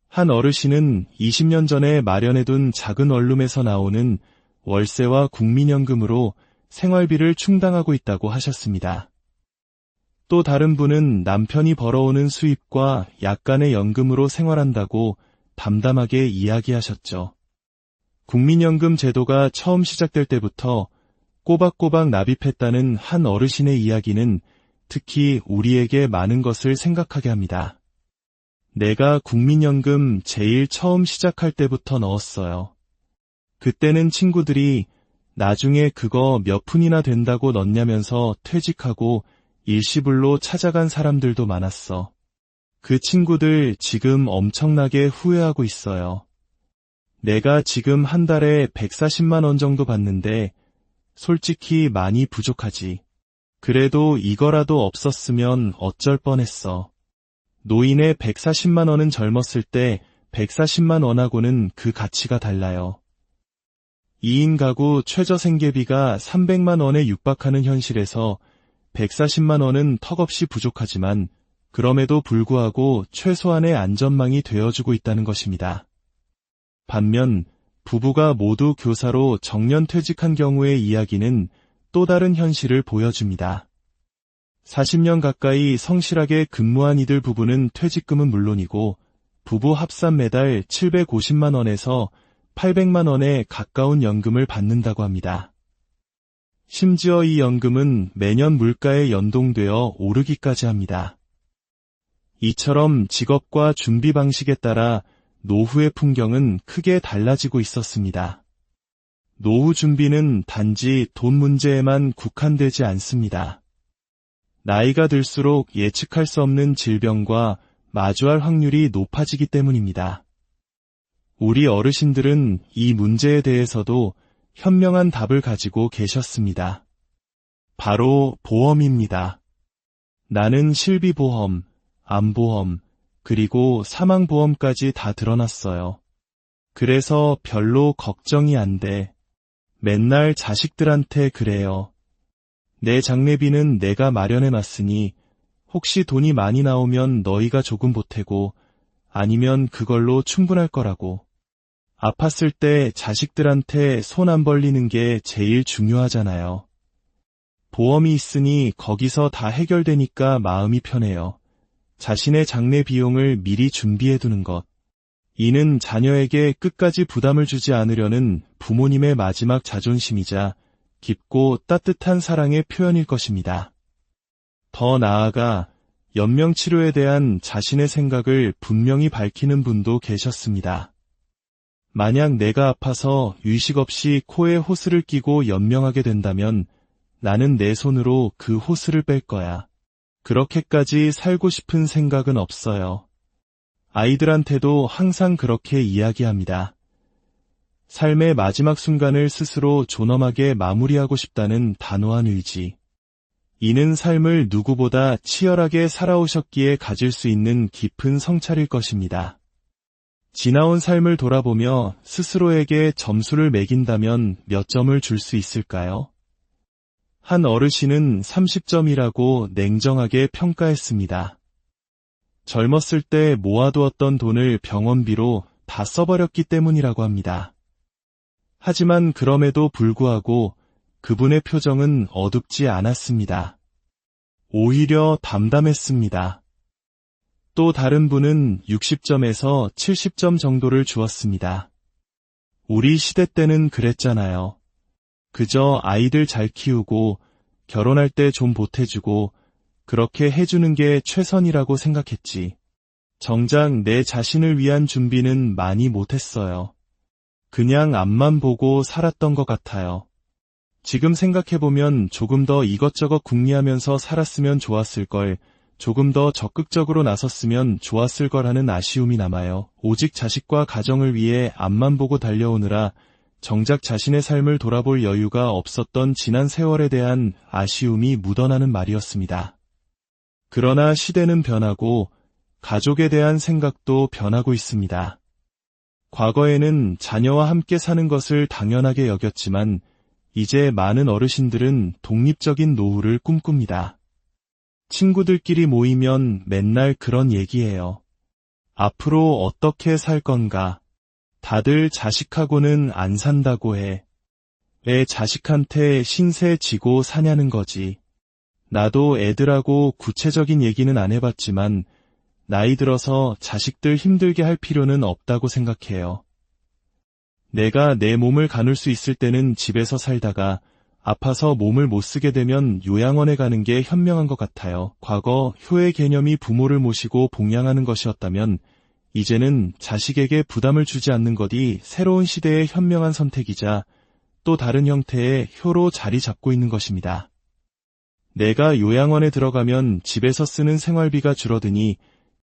한 어르신은 20년 전에 마련해둔 작은 원룸에서 나오는 월세와 국민연금으로 생활비를 충당하고 있다고 하셨습니다. 또 다른 분은 남편이 벌어오는 수입과 약간의 연금으로 생활한다고 담담하게 이야기하셨죠. 국민연금 제도가 처음 시작될 때부터 꼬박꼬박 납입했다는 한 어르신의 이야기는 특히 우리에게 많은 것을 생각하게 합니다. 내가 국민연금 제일 처음 시작할 때부터 넣었어요. 그때는 친구들이 나중에 그거 몇 푼이나 된다고 넣냐면서 퇴직하고 일시불로 찾아간 사람들도 많았어. 그 친구들 지금 엄청나게 후회하고 있어요. 내가 지금 한 달에 140만 원 정도 받는데 솔직히 많이 부족하지. 그래도 이거라도 없었으면 어쩔 뻔했어. 노인의 140만 원은 젊었을 때 140만 원하고는 그 가치가 달라요. 2인 가구 최저 생계비가 300만 원에 육박하는 현실에서 140만 원은 턱없이 부족하지만 그럼에도 불구하고 최소한의 안전망이 되어주고 있다는 것입니다. 반면 부부가 모두 교사로 정년퇴직한 경우의 이야기는 또 다른 현실을 보여줍니다. 40년 가까이 성실하게 근무한 이들 부부는 퇴직금은 물론이고 부부 합산 매달 750만 원에서 800만 원에 가까운 연금을 받는다고 합니다. 심지어 이 연금은 매년 물가에 연동되어 오르기까지 합니다. 이처럼 직업과 준비 방식에 따라 노후의 풍경은 크게 달라지고 있었습니다. 노후 준비는 단지 돈 문제에만 국한되지 않습니다. 나이가 들수록 예측할 수 없는 질병과 마주할 확률이 높아지기 때문입니다. 우리 어르신들은 이 문제에 대해서도 현명한 답을 가지고 계셨습니다. 바로 보험입니다. 나는 실비보험, 암보험, 그리고 사망보험까지 다 들어놨어요. 그래서 별로 걱정이 안 돼. 맨날 자식들한테 그래요. 내 장례비는 내가 마련해놨으니 혹시 돈이 많이 나오면 너희가 조금 보태고 아니면 그걸로 충분할 거라고. 아팠을 때 자식들한테 손 안 벌리는 게 제일 중요하잖아요. 보험이 있으니 거기서 다 해결되니까 마음이 편해요. 자신의 장례 비용을 미리 준비해두는 것. 이는 자녀에게 끝까지 부담을 주지 않으려는 부모님의 마지막 자존심이자 깊고 따뜻한 사랑의 표현일 것입니다. 더 나아가 연명치료에 대한 자신의 생각을 분명히 밝히는 분도 계셨습니다. 만약 내가 아파서 의식 없이 코에 호스를 끼고 연명하게 된다면 나는 내 손으로 그 호스를 뺄 거야. 그렇게까지 살고 싶은 생각은 없어요. 아이들한테도 항상 그렇게 이야기합니다. 삶의 마지막 순간을 스스로 존엄하게 마무리하고 싶다는 단호한 의지. 이는 삶을 누구보다 치열하게 살아오셨기에 가질 수 있는 깊은 성찰일 것입니다. 지나온 삶을 돌아보며 스스로에게 점수를 매긴다면 몇 점을 줄 수 있을까요? 한 어르신은 30점이라고 냉정하게 평가했습니다. 젊었을 때 모아두었던 돈을 병원비로 다 써버렸기 때문이라고 합니다. 하지만 그럼에도 불구하고 그분의 표정은 어둡지 않았습니다. 오히려 담담했습니다. 또 다른 분은 60점에서 70점 정도를 주었습니다. 우리 시대 때는 그랬잖아요. 그저 아이들 잘 키우고 결혼할 때 좀 보태주고 그렇게 해주는 게 최선이라고 생각했지. 정작 내 자신을 위한 준비는 많이 못했어요. 그냥 앞만 보고 살았던 것 같아요. 지금 생각해보면 조금 더 이것저것 궁리하면서 살았으면 좋았을 걸, 조금 더 적극적으로 나섰으면 좋았을 거라는 아쉬움이 남아요. 오직 자식과 가정을 위해 앞만 보고 달려오느라 정작 자신의 삶을 돌아볼 여유가 없었던 지난 세월에 대한 아쉬움이 묻어나는 말이었습니다. 그러나 시대는 변하고 가족에 대한 생각도 변하고 있습니다. 과거에는 자녀와 함께 사는 것을 당연하게 여겼지만 이제 많은 어르신들은 독립적인 노후를 꿈꿉니다. 친구들끼리 모이면 맨날 그런 얘기해요. 앞으로 어떻게 살 건가? 다들 자식하고는 안 산다고 해. 왜 자식한테 신세 지고 사냐는 거지. 나도 애들하고 구체적인 얘기는 안 해봤지만 나이 들어서 자식들 힘들게 할 필요는 없다고 생각해요. 내가 내 몸을 가눌 수 있을 때는 집에서 살다가 아파서 몸을 못 쓰게 되면 요양원에 가는 게 현명한 것 같아요. 과거 효의 개념이 부모를 모시고 봉양하는 것이었다면 이제는 자식에게 부담을 주지 않는 것이 새로운 시대의 현명한 선택이자 또 다른 형태의 효로 자리 잡고 있는 것입니다. 내가 요양원에 들어가면 집에서 쓰는 생활비가 줄어드니